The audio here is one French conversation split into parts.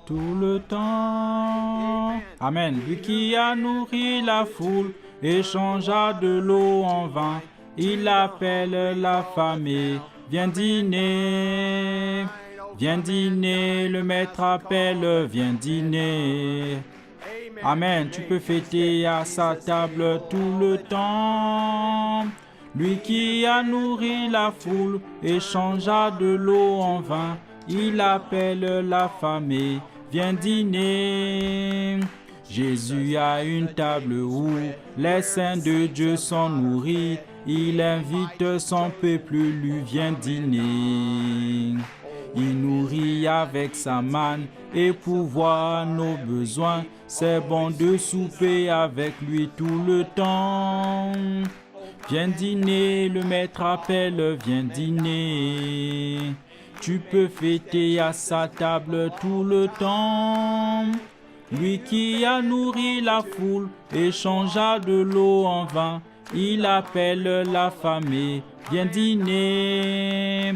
tout le temps. Amen. Lui qui a nourri la foule et changea de l'eau en vin, il appelle l'affamé, viens dîner. Viens dîner, le maître appelle, viens dîner. Amen. Tu peux fêter à sa table tout le temps. Lui qui a nourri la foule et changea de l'eau en vin, il appelle l'affamé, viens dîner. Jésus a une table où les saints de Dieu sont nourris. Il invite son peuple, lui vient dîner. Il nourrit avec sa manne et pourvoit nos besoins. C'est bon de souper avec lui tout le temps. Viens dîner, le maître appelle, viens dîner. Tu peux fêter à sa table tout le temps. Lui qui a nourri la foule et changea de l'eau en vin, il appelle l'affamé, viens dîner.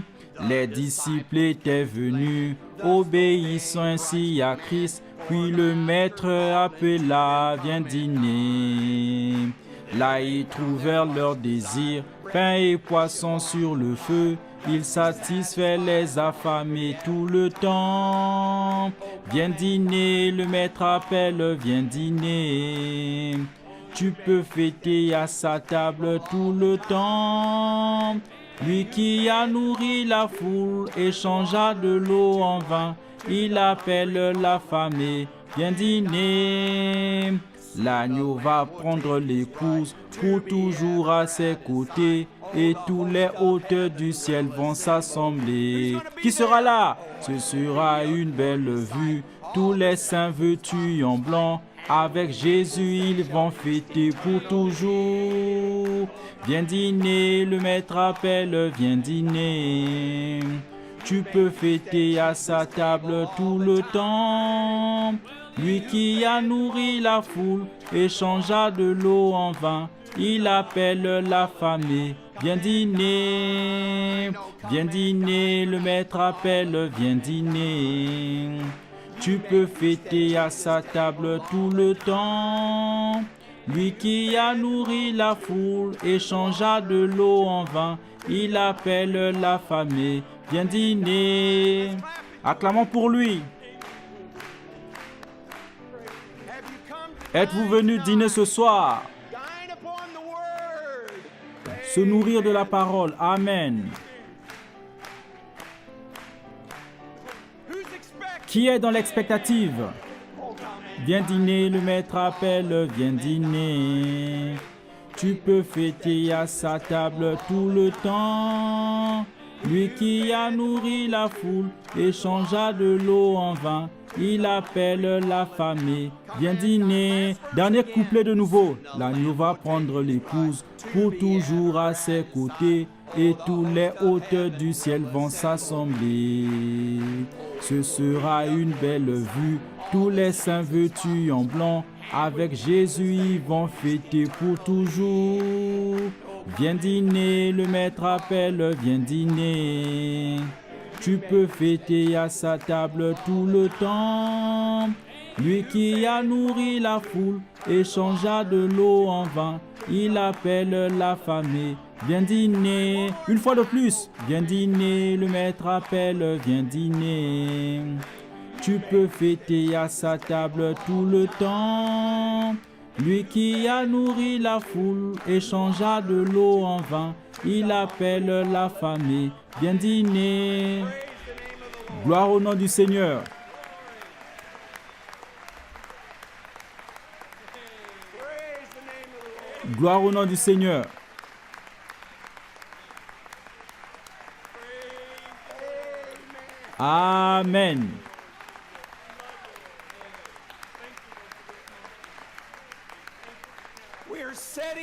Les disciples étaient venus, obéissant ainsi à Christ, puis le maître appela, viens dîner. Là ils trouvèrent leur désir, pain et poisson sur le feu, il satisfait les affamés tout le temps. Viens dîner, le maître appelle, viens dîner. Tu peux fêter à sa table tout le temps. Lui qui a nourri la foule et changea de l'eau en vin, il appelle l'affamé, viens dîner. L'agneau va prendre l'épouse pour toujours à ses côtés, et tous les hauteurs du ciel vont s'assembler. Qui sera là? Ce sera une belle vue, tous les saints vêtus en blanc. Avec Jésus, ils vont fêter pour toujours. Viens dîner, le maître appelle, viens dîner. Tu peux fêter à sa table tout le temps. Lui qui a nourri la foule et changea de l'eau en vin, il appelle l'affamé, viens dîner. Viens dîner, le maître appelle, viens dîner. Tu peux fêter à sa table tout le temps. Lui qui a nourri la foule et changea de l'eau en vin, il appelle l'affamé, viens dîner. Acclamons pour lui. Êtes-vous venu dîner ce soir? Se nourrir de la parole. Amen. Qui est dans l'expectative? Viens dîner, le maître appelle, viens dîner. Tu peux fêter à sa table tout le temps. Lui qui a nourri la foule et changea de l'eau en vin, il appelle l'affamé, viens dîner. Dernier couplet de nouveau. L'agneau va prendre l'épouse pour toujours à ses côtés, et tous les hauteurs du ciel vont s'assembler. Ce sera une belle vue, tous les saints vêtus en blanc, avec Jésus ils vont fêter pour toujours. Viens dîner, le maître appelle, viens dîner. Tu peux fêter à sa table tout le temps. Lui qui a nourri la foule et changea de l'eau en vin, il appelle l'affamé, viens dîner. Une fois de plus, viens dîner, le maître appelle, viens dîner. Tu peux fêter à sa table tout le temps. Lui qui a nourri la foule et changea de l'eau en vin, il appelle l'affamé, viens dîner. Gloire au nom du Seigneur. Gloire au nom du Seigneur. Amen.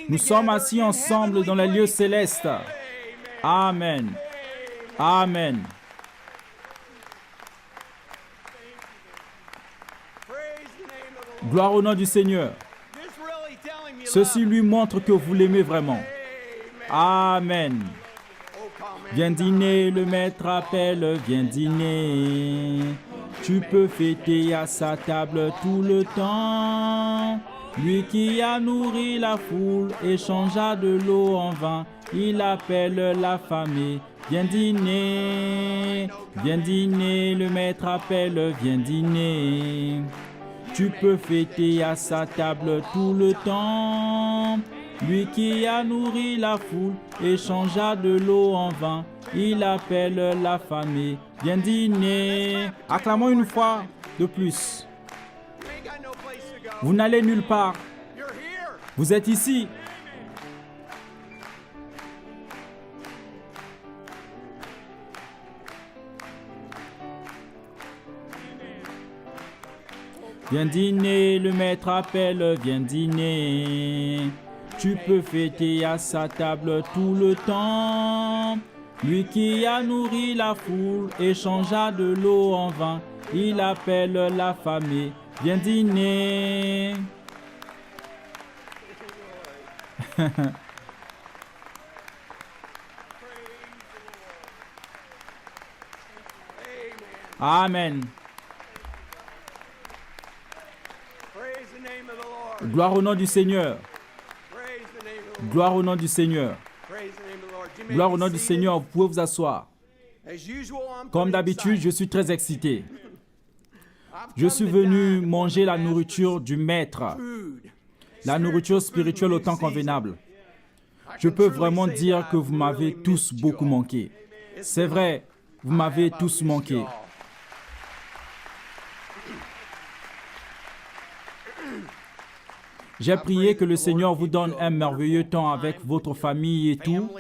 Nous sommes assis ensemble dans les lieux célestes. Amen. Amen. Gloire au nom du Seigneur. Ceci lui montre que vous l'aimez vraiment. Amen. Viens dîner, le maître appelle, viens dîner. Tu peux fêter à sa table tout le temps. Lui qui a nourri la foule et changea de l'eau en vin, il appelle l'affamé. Viens dîner, le maître appelle, viens dîner. Tu peux fêter à sa table tout le temps. Lui qui a nourri la foule et changea de l'eau en vin, il appelle l'affamé. Viens dîner. Acclamons une fois de plus. Vous n'allez nulle part. Vous êtes ici. Viens dîner, le maître appelle, viens dîner. Tu peux fêter à sa table tout le temps. Lui qui a nourri la foule et changea de l'eau en vin, il appelle l'affamé. Viens dîner. Amen. Gloire au nom du Seigneur. Gloire au nom du Seigneur. Gloire au nom du Seigneur. Vous pouvez vous asseoir. Comme d'habitude, je suis très excité. Je suis venu manger la nourriture du Maître, la nourriture spirituelle au temps convenable. Je peux vraiment dire que vous m'avez tous beaucoup manqué. C'est vrai, vous m'avez tous manqué. J'ai prié que le Seigneur vous donne un merveilleux temps avec votre famille et tout,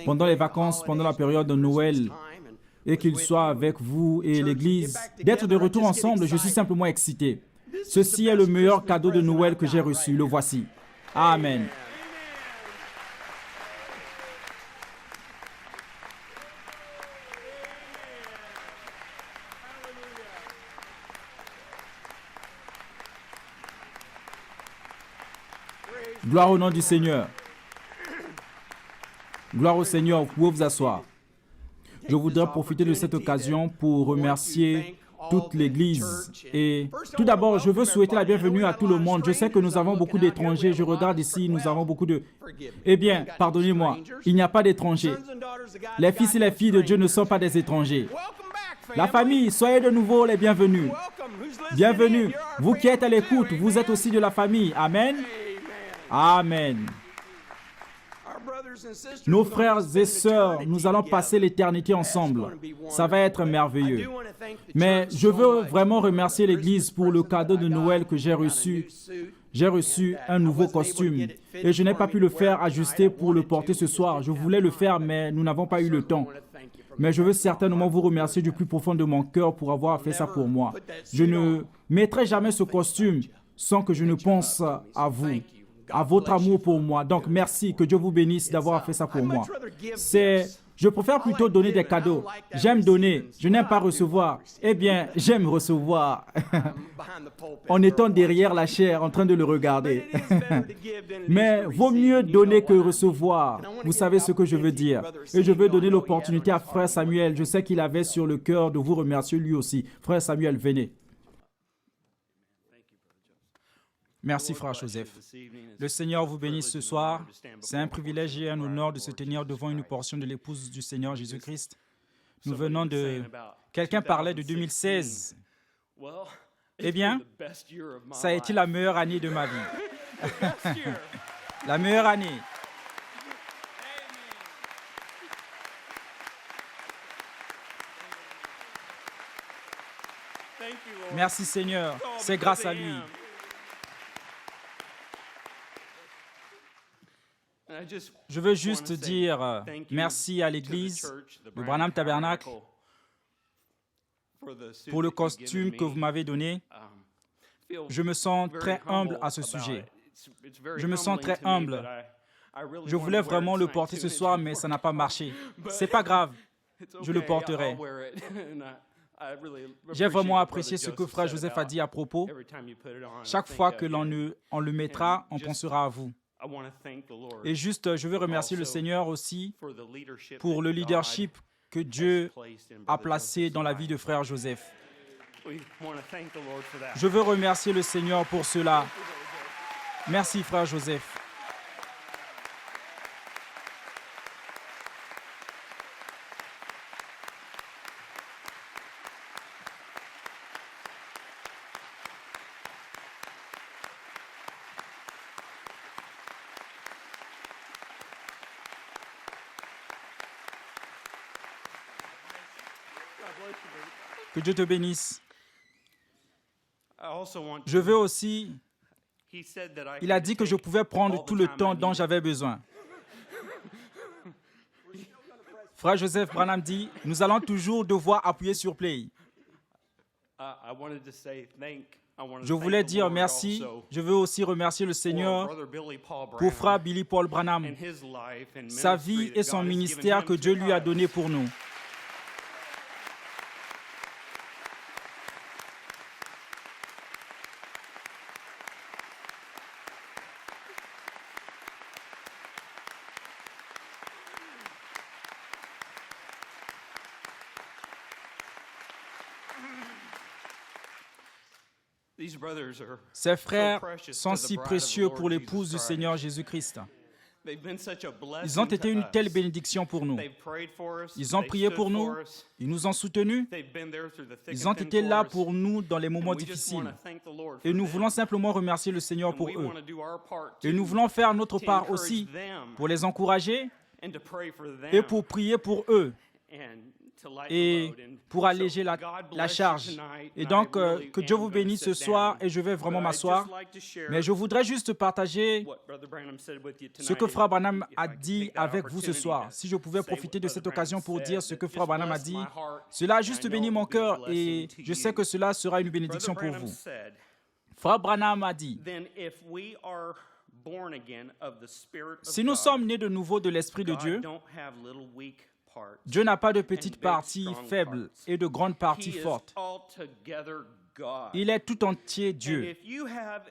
pendant les vacances, pendant la période de Noël, et qu'il soit avec vous et l'Église. D'être de retour ensemble, je suis simplement excité. Ceci est le meilleur cadeau de Noël que j'ai reçu. Le voici. Amen. Gloire au nom du Seigneur. Gloire au Seigneur. Vous pouvez vous asseoir. Je voudrais profiter de cette occasion pour remercier toute l'Église. Et tout d'abord, je veux souhaiter la bienvenue à tout le monde. Je sais que nous avons beaucoup d'étrangers. Je regarde ici, nous avons beaucoup de... Eh bien, pardonnez-moi, il n'y a pas d'étrangers. Les fils et les filles de Dieu ne sont pas des étrangers. La famille, soyez de nouveau les bienvenus. Bienvenue. Vous qui êtes à l'écoute, vous êtes aussi de la famille. Amen. Amen. Nos frères et sœurs, nous allons passer l'éternité ensemble. Ça va être merveilleux. Mais je veux vraiment remercier l'Église pour le cadeau de Noël que j'ai reçu. J'ai reçu un nouveau costume et je n'ai pas pu le faire ajuster pour le porter ce soir. Je voulais le faire, mais nous n'avons pas eu le temps. Mais je veux certainement vous remercier du plus profond de mon cœur pour avoir fait ça pour moi. Je ne mettrai jamais ce costume sans que je ne pense à vous, à votre amour pour moi. Donc, merci, que Dieu vous bénisse d'avoir fait ça pour moi. Je préfère plutôt donner des cadeaux. J'aime donner, je n'aime pas recevoir. Eh bien, j'aime recevoir. En étant derrière la chair, en train de le regarder. Mais vaut mieux donner que recevoir. Vous savez ce que je veux dire. Et je veux donner l'opportunité à Frère Samuel. Je sais qu'il avait sur le cœur de vous remercier lui aussi. Frère Samuel, venez. Merci, Frère Joseph. Le Seigneur vous bénisse ce soir. C'est un privilège et un honneur de se tenir devant une portion de l'épouse du Seigneur Jésus-Christ. Nous venons de... Quelqu'un parlait de 2016. Eh bien, ça a été la meilleure année de ma vie. La meilleure année. Merci, Seigneur. C'est grâce à lui. Je veux juste dire merci à l'Église, le Branham Tabernacle, pour le costume que vous m'avez donné. Je me sens très humble à ce sujet. Je me sens très humble. Je voulais vraiment le porter ce soir, mais ça n'a pas marché. C'est pas grave, je le porterai. J'ai vraiment apprécié ce que Frère Joseph a dit à propos. Chaque fois que l'on le mettra, on pensera à vous. Et juste, je veux remercier le Seigneur aussi pour le leadership que Dieu a placé dans la vie de Frère Joseph. We want to thank the Lord for that. Je veux remercier le Seigneur pour cela. Merci, frère Joseph. Que Dieu te bénisse. I also want Je veux aussi, he said that I il a could dit que je take pouvais prendre all the tout le time I temps dont needed. j'avais besoin. Frère Joseph Branham dit, nous allons toujours devoir appuyer sur play. I wanted to say I wanted Je to voulais thank the dire Lord merci. also Je veux aussi remercier le for Seigneur Brother Billy Paul pour Branham frère Billy Paul Branham, and his life and sa ministry vie that et son God has given ministère him que to Dieu lui a us. donné pour nous. These brothers are Ses frères precious sont to the si bride of the précieux Lord pour Jesus l'épouse du Christ. Seigneur Jésus-Christ. They've been such a blessing Ils ont été to une us. telle bénédiction pour nous. They've prayed for us. Ils ont They've prié stood pour nous. for us. Ils nous ont soutenus. They've been there through the thick Ils and ont thin été là for us. pour nous dans les moments And we just want difficiles. to thank the Lord Et for nous them. voulons simplement remercier le Seigneur And pour we eux. want to do our part Et too, nous voulons faire notre to part encourage aussi them pour les encourager and to pray for them et pour prier pour eux and to lighten the et load. And pour so alléger la God la bless you charge. tonight, Et and donc, I really que Dieu am vous gonna bénisse ce sit soir down. et je vais vraiment But I'd just m'asseoir. like to share Mais je voudrais juste partager what Brother Branham said with you ce que tonight, Frère Branham if a I could dit take that avec vous ce opportunity soir. to Si je pouvais say what profiter de Brother cette Branham occasion pour said, dire ce that que just Frère Branham a blessed dit, my heart, cela a and I juste know béni it mon will be a cœur blessing et to je sais you. que cela sera une Brother bénédiction pour Branham vous. said, Frère Branham a dit, then if we are born again of the Spirit of si nous God, sommes nés de nouveau de l'Esprit de God Dieu, don't have little weak parts. Dieu n'a pas de and petites big, parties strong faibles parts. et de grandes parties He is fortes. altogether God. Il est tout entier And Dieu. if you have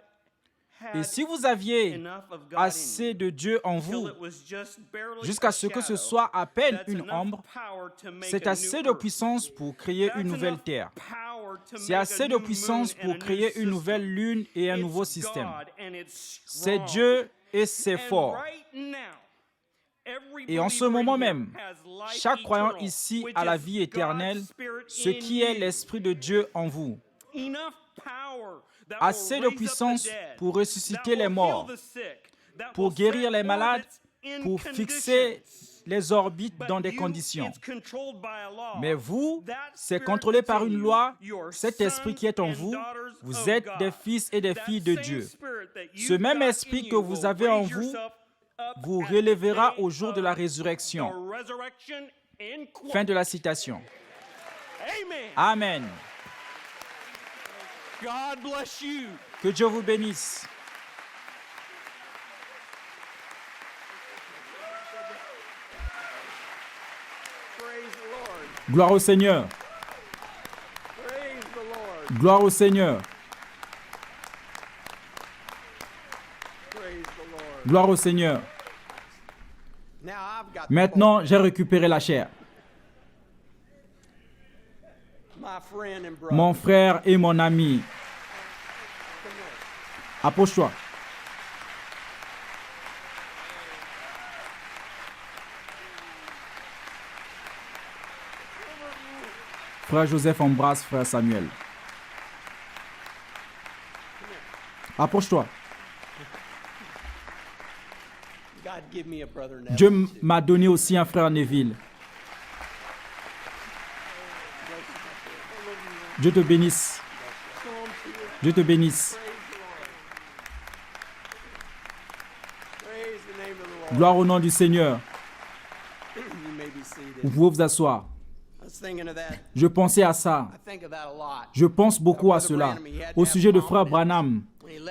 Et had si vous aviez enough of God in assez you, de Dieu en till vous, it was just barely jusqu'à a ce que ce shadow, soit à peine that's une enough ombre, power to make c'est a assez new de earth. puissance pour créer That's une nouvelle enough terre. power to C'est make a assez de new puissance moon and pour a new créer une system. nouvelle lune et un It's nouveau système. God and it's C'est strong. Dieu et c'est And fort. right now, every Et en ce believer moment here même, has life chaque croyant eternal, ici which a la is vie God's éternelle, Spirit ce in qui est you. l'Esprit de Dieu en vous. Enough power that Assez will de raise up the puissance dead, pour ressusciter that les will morts, heal the sick, that pour will guérir set les malades, orbits in pour fixer conditions. les orbites But dans des you, conditions. it's controlled by a law. Mais vous, That c'est spirit contrôlé that's par in une you, loi. your Cet sons esprit qui est en and vous, daughters vous of êtes God. des fils et des That filles de same Dieu. spirit that Ce you've même got esprit in que you vous will avez en raise vous yourself up vous at the relèvera day au jour de la of résurrection. the resurrection in quote. Fin de la citation. Amen. Amen. God bless you. Que Dieu vous bénisse. Praise the Lord. Gloire au Seigneur. Praise the Lord. Gloire au Seigneur. Praise the Lord. Gloire au Seigneur. Now I've got Maintenant, j'ai récupéré la chair. my friend and brother. Mon frère et mon ami. Approche-toi. Frère Joseph embrasse frère Samuel. Approche-toi. God give me a brother Neville, Dieu too. m'a donné aussi un frère Neville. Dieu te bénisse. Dieu te bénisse. Praise the name of the Lord. Gloire au nom du Seigneur. You may be seated. Vous pouvez vous asseoir. I was thinking of that. Je pensais à ça. I think of that a lot. Je pense beaucoup à cela. Au sujet de frère Branham,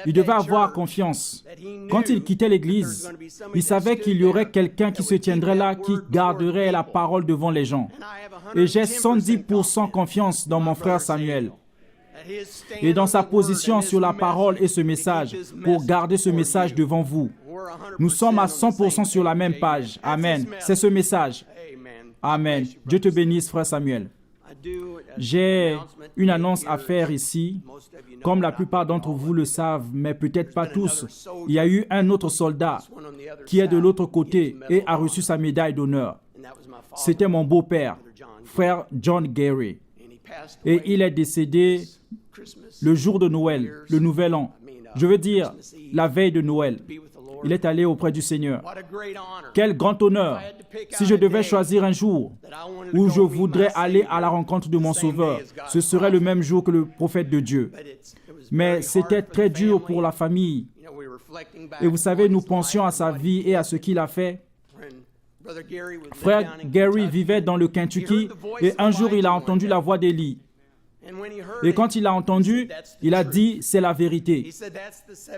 il devait avoir confiance. Quand il quittait l'église, il savait qu'il y aurait quelqu'un qui se tiendrait là, qui garderait la parole devant les gens. And I have Et j'ai 110% 110% confiance dans mon frère Samuel et dans sa position sur la parole et ce message pour garder ce message devant vous. Nous sommes à 100% sur la même page. Amen. C'est ce message. Amen. Amen. Dieu te bénisse, frère Samuel. J'ai une annonce à faire ici. Comme la plupart d'entre vous le savent, mais peut-être pas tous, il y a eu un autre soldat qui est de l'autre côté et a reçu sa médaille d'honneur. C'était mon beau-père, frère John Gary. Et il est décédé le jour de Noël, le Nouvel An. Je veux dire, la veille de Noël. Il est allé auprès du Seigneur. Quel grand honneur! Si je devais choisir un jour où je voudrais aller à la rencontre de mon Sauveur, ce serait le même jour que le prophète de Dieu. Mais c'était très dur pour la famille. Et vous savez, nous pensions à sa vie et à ce qu'il a fait. Frère Gary vivait dans le Kentucky et un jour il a entendu la voix d'Élie. Et quand il l'a entendu, il a dit, c'est la vérité.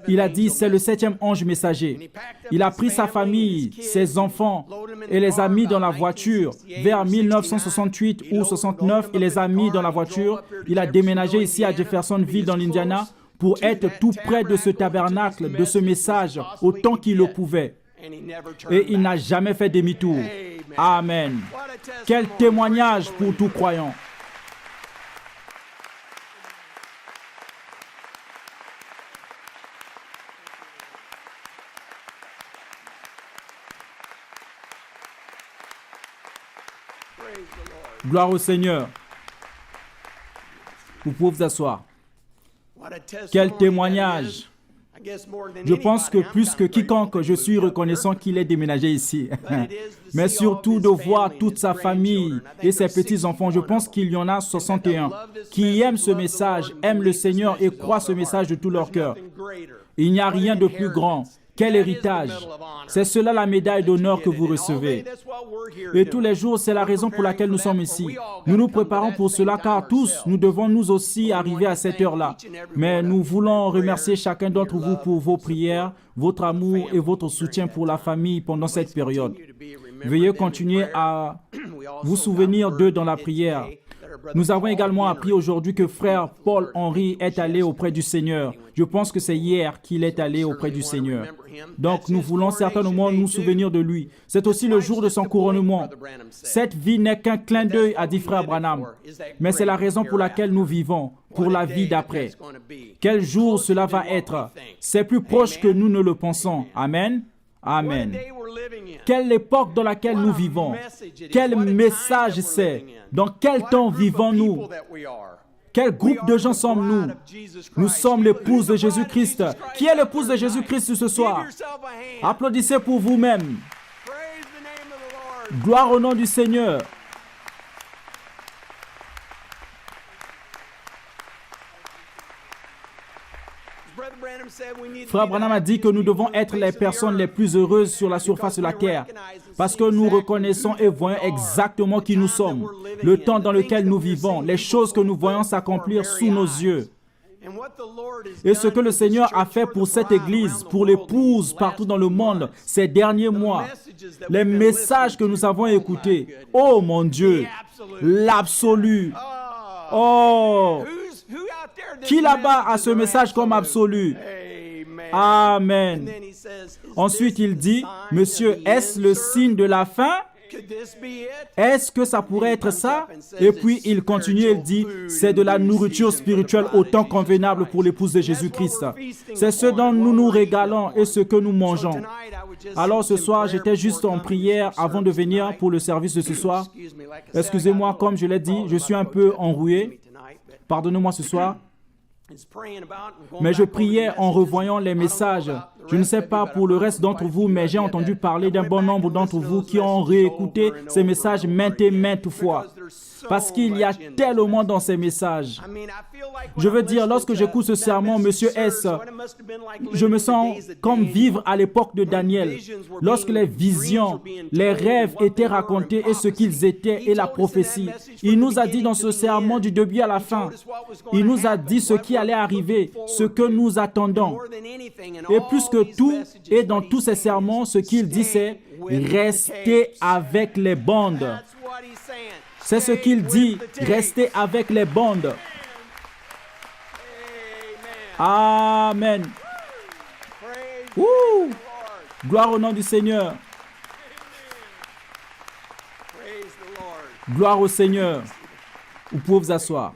Il a dit, c'est le 7e ange messager. Il a pris sa famille, ses enfants et les a mis dans la voiture. Vers 1968 ou 69, il les a mis dans la voiture. Il a déménagé ici à Jeffersonville dans l'Indiana pour être tout près de ce tabernacle, de ce message, autant qu'il le pouvait. Et il n'a jamais fait demi-tour. Amen. Quel témoignage pour tout croyant. Gloire au Seigneur. Vous pouvez vous asseoir. Quel témoignage. Je pense que plus que quiconque, je suis reconnaissant qu'il est déménagé ici. Mais surtout de voir toute sa famille et ses petits-enfants. Je pense qu'il y en a 61 qui aiment ce message, aiment le Seigneur et croient ce message de tout leur cœur. Il n'y a rien de plus grand. Quel héritage! C'est cela la médaille d'honneur que vous recevez. Et tous les jours, c'est la raison pour laquelle nous sommes ici. Nous nous préparons pour cela car tous, nous devons nous aussi arriver à cette heure-là. Mais nous voulons remercier chacun d'entre vous pour vos prières, votre amour et votre soutien pour la famille pendant cette période. Veuillez continuer à vous souvenir d'eux dans la prière. Nous avons également appris aujourd'hui que frère Paul-Henri est allé auprès du Seigneur. Je pense que c'est hier qu'il est allé auprès du Seigneur. Donc nous voulons certainement nous souvenir de lui. C'est aussi le jour de son couronnement. Cette vie n'est qu'un clin d'œil, a dit frère Branham. Mais c'est la raison pour laquelle nous vivons, pour la vie d'après. Quel jour cela va être? C'est plus proche que nous ne le pensons. Amen. Amen. Quelle époque dans laquelle nous vivons. Quel message c'est. Dans quel temps vivons-nous? Quel groupe de gens sommes-nous? Nous sommes l'épouse de Jésus-Christ. Qui est l'épouse de Jésus-Christ ce soir? Applaudissez pour vous-même. Gloire au nom du Seigneur. Frère Branham a dit que nous devons être les personnes les plus heureuses sur la surface de la terre parce que nous reconnaissons et voyons exactement qui nous sommes, le temps dans lequel nous vivons, les choses que nous voyons s'accomplir sous nos yeux. Et ce que le Seigneur a fait pour cette Église, pour l'épouse partout dans le monde ces derniers mois, les messages que nous avons écoutés, oh mon Dieu, l'absolu, oh, qui là-bas a ce message comme absolu? Amen. Ensuite, il dit, Monsieur, est-ce le signe de la fin? Est-ce que ça pourrait être ça? Et puis, il continue, il dit, c'est de la nourriture spirituelle autant convenable pour l'épouse de Jésus-Christ. C'est ce dont nous nous régalons et ce que nous mangeons. Alors, ce soir, j'étais juste en prière avant de venir pour le service de ce soir. Excusez-moi, comme je l'ai dit, je suis un peu enroué. Pardonnez-moi ce soir. Mais je priais en revoyant les messages. Je ne sais pas pour le reste d'entre vous, mais j'ai entendu parler d'un bon nombre d'entre vous qui ont réécouté ces messages maintes et maintes fois. Parce qu'il y a tellement dans ces messages. Je veux dire, lorsque j'écoute ce sermon, Monsieur S., je me sens comme vivre à l'époque de Daniel, lorsque les visions, les rêves étaient racontés et ce qu'ils étaient et la prophétie. Il nous a dit dans ce sermon du début à la fin, il nous a dit ce qui allait arriver, ce que nous attendons. Et plus que tout, et dans tous ces sermons, ce qu'il dit, c'est « Restez avec les bandes ». C'est ce qu'il dit, restez avec les bandes. Amen. Ouh. Gloire au nom du Seigneur. Gloire au Seigneur. Vous pouvez vous asseoir.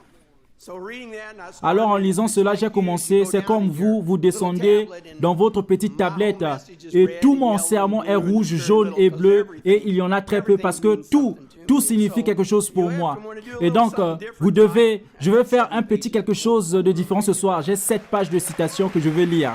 Alors en lisant cela, j'ai commencé, c'est comme vous descendez dans votre petite tablette et tout mon sermon est rouge, jaune et bleu et il y en a très peu parce que tout signifie quelque chose pour moi. Et donc, je vais faire un petit quelque chose de différent ce soir. J'ai 7 pages de citations que je vais lire.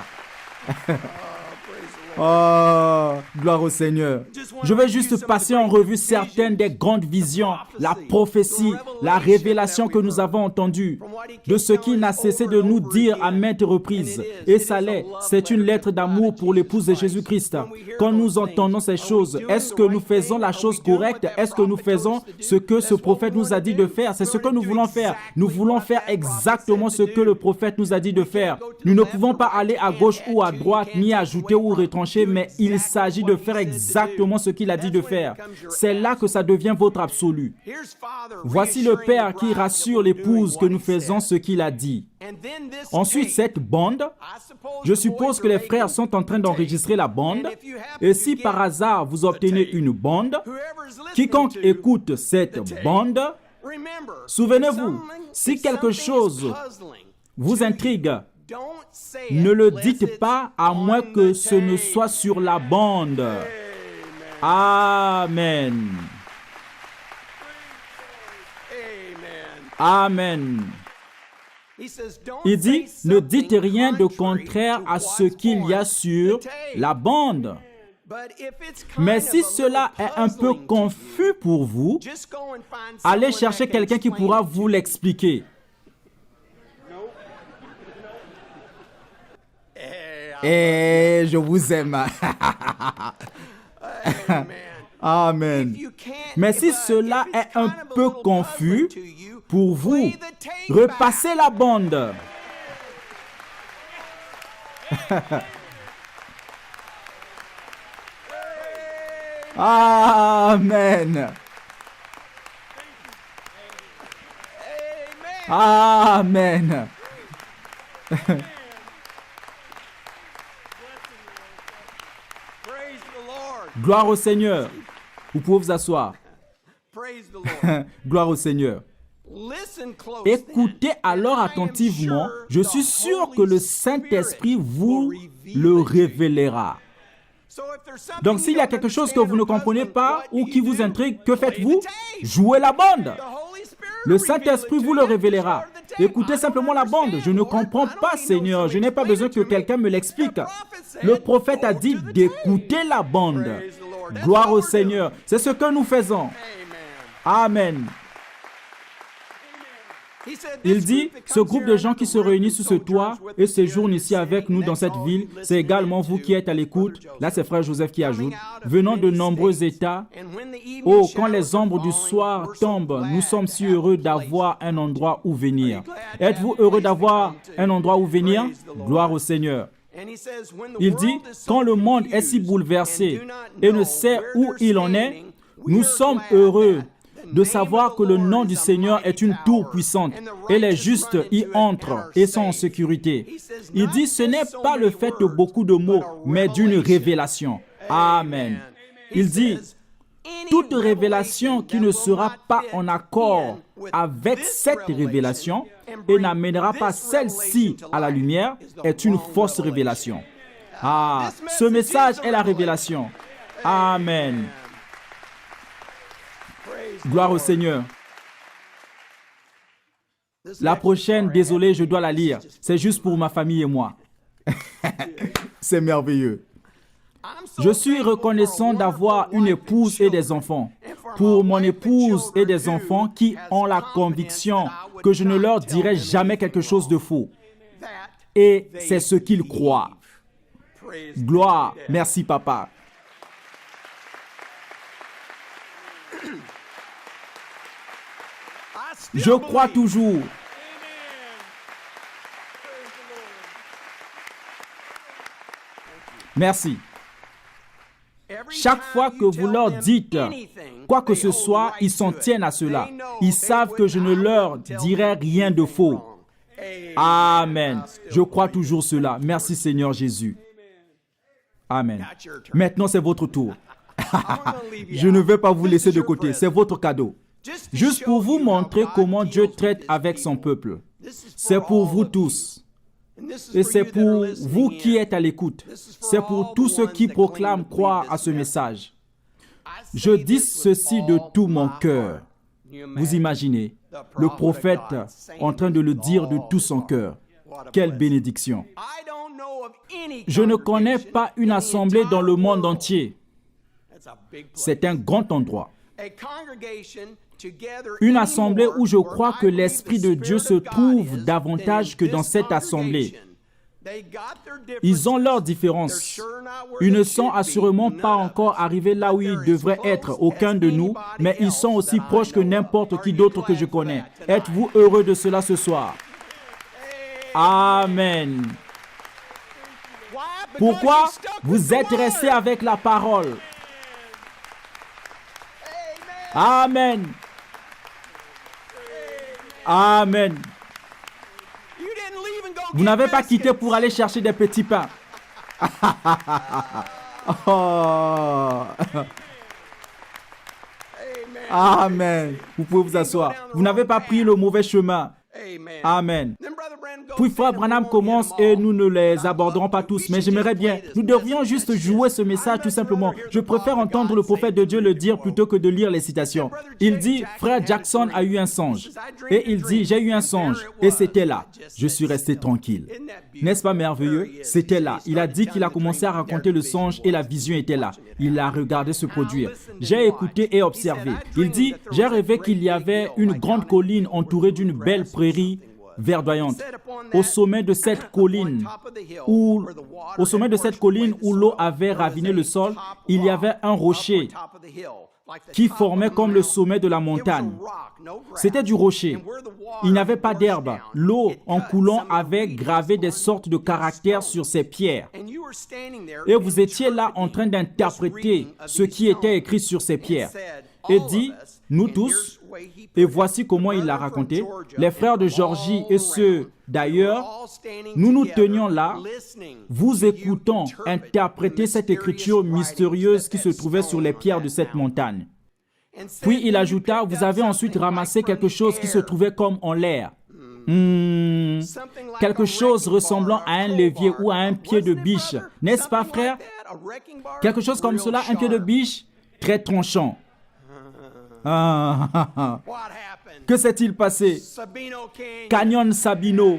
Oh, gloire au Seigneur. Je vais juste passer en revue certaines des grandes visions, la prophétie, la révélation que nous avons entendue, de ce qu'il n'a cessé de nous dire à maintes reprises. Et ça l'est, c'est une lettre d'amour pour l'épouse de Jésus-Christ. Quand nous entendons ces choses, est-ce que nous faisons la chose correcte? Est-ce que nous faisons ce que ce prophète nous a dit de faire? C'est ce que nous voulons faire. Nous voulons faire exactement ce que le prophète nous a dit de faire. Nous ne pouvons pas aller à gauche ou à droite, ni ajouter ou retrancher, mais il s'agit de faire exactement ce qu'il a dit de faire. C'est là que ça devient votre absolu. Voici le Père qui rassure l'épouse que nous faisons ce qu'il a dit. Ensuite, cette bande, je suppose que les frères sont en train d'enregistrer la bande. Et si par hasard vous obtenez une bande, quiconque écoute cette bande, souvenez-vous, si quelque chose vous intrigue, ne le dites pas à moins que ce ne soit sur la bande. Amen. Amen. Il dit, ne dites rien de contraire à ce qu'il y a sur la bande. Mais si cela est un peu confus pour vous, allez chercher quelqu'un qui pourra vous l'expliquer. Et je vous aime. Amen. Mais si cela est un peu confus pour vous, repassez la bande. Amen. Amen. Gloire au Seigneur. Vous pouvez vous asseoir. Gloire au Seigneur. Écoutez alors attentivement. Je suis sûr que le Saint-Esprit vous le révélera. Donc, s'il y a quelque chose que vous ne comprenez pas ou qui vous intrigue, que faites-vous? Jouez la bande. Le Saint-Esprit vous le révélera. Écoutez simplement la bande. Je ne comprends pas, Seigneur. Je n'ai pas besoin que quelqu'un me l'explique. Le prophète a dit d'écouter la bande. Gloire au Seigneur. C'est ce que nous faisons. Amen. Il dit, ce groupe de gens qui se réunissent sous ce toit et séjournent ici avec nous dans cette ville, c'est également vous qui êtes à l'écoute. Là, c'est frère Joseph qui ajoute, venant de nombreux États. Oh, quand les ombres du soir tombent, nous sommes si heureux d'avoir un endroit où venir. Êtes-vous heureux d'avoir un endroit où venir? Gloire au Seigneur. Il dit, quand le monde est si bouleversé et ne sait où il en est, nous sommes heureux de savoir que le nom du Seigneur est une tour puissante et les justes y entrent et sont en sécurité. Il dit, ce n'est pas le fait de beaucoup de mots, mais d'une révélation. Amen. Il dit, toute révélation qui ne sera pas en accord avec cette révélation et n'amènera pas celle-ci à la lumière est une fausse révélation. Ah, ce message est la révélation. Amen. Gloire au Seigneur. La prochaine, désolé, je dois la lire. C'est juste pour ma famille et moi. C'est merveilleux. Je suis reconnaissant d'avoir une épouse et des enfants. Pour mon épouse et des enfants qui ont la conviction que je ne leur dirai jamais quelque chose de faux. Et c'est ce qu'ils croient. Gloire. Merci, papa. Je crois toujours. Merci. Chaque fois que vous leur dites quoi que ce soit, ils s'en tiennent à cela. Ils savent que je ne leur dirai rien de faux. Amen. Je crois toujours cela. Merci Seigneur Jésus. Amen. Maintenant, c'est votre tour. Je ne vais pas vous laisser de côté. C'est votre cadeau. Juste pour vous montrer comment Dieu traite avec son peuple. C'est pour vous tous. Et c'est pour vous qui êtes à l'écoute. C'est pour tous ceux qui proclament croire à ce message. Je dis ceci de tout mon cœur. Vous imaginez, le prophète en train de le dire de tout son cœur. Quelle bénédiction! Je ne connais pas une assemblée dans le monde entier. C'est un grand endroit. Une assemblée où je crois que l'Esprit de Dieu se trouve davantage que dans cette assemblée. Ils ont leurs différences. Ils ne sont assurément pas encore arrivés là où ils devraient être, aucun de nous, mais ils sont aussi proches que n'importe qui d'autre que je connais. Êtes-vous heureux de cela ce soir? Amen. Pourquoi? Vous êtes restés avec la parole. Amen. Amen. Vous n'avez pas quitté pour aller chercher des petits pains. Oh. Amen. Vous pouvez vous asseoir. Vous n'avez pas pris le mauvais chemin. Amen. Puis Frère Branham commence et nous ne les aborderons pas tous, mais j'aimerais bien. Nous devrions juste jouer ce message tout simplement. Je préfère entendre le prophète de Dieu le dire plutôt que de lire les citations. Il dit, Frère Jackson a eu un songe. Et il dit, j'ai eu un songe. Et c'était là. Je suis resté tranquille. N'est-ce pas merveilleux? C'était là. Il a dit qu'il a commencé à raconter le songe et la vision était là. Il a regardé se produire. J'ai écouté et observé. Il dit, j'ai rêvé qu'il y avait une grande colline entourée d'une belle prairie verdoyante. Au sommet de cette colline où l'eau avait raviné le sol, il y avait un rocher qui formait comme le sommet de la montagne. C'était du rocher. Il n'y avait pas d'herbe. L'eau, en coulant, avait gravé des sortes de caractères sur ces pierres. Et vous étiez là en train d'interpréter ce qui était écrit sur ces pierres. Et dit, nous tous, et voici comment il l'a raconté, les frères de Georgie et ceux d'ailleurs, nous nous tenions là, vous écoutant interpréter cette écriture mystérieuse qui se trouvait sur les pierres de cette montagne. Puis il ajouta, vous avez ensuite ramassé quelque chose qui se trouvait comme en l'air. Quelque chose ressemblant à un levier ou à un pied de biche. N'est-ce pas, frère? Quelque chose comme cela, un pied de biche très tranchant. Que s'est-il passé? Canyon Sabino,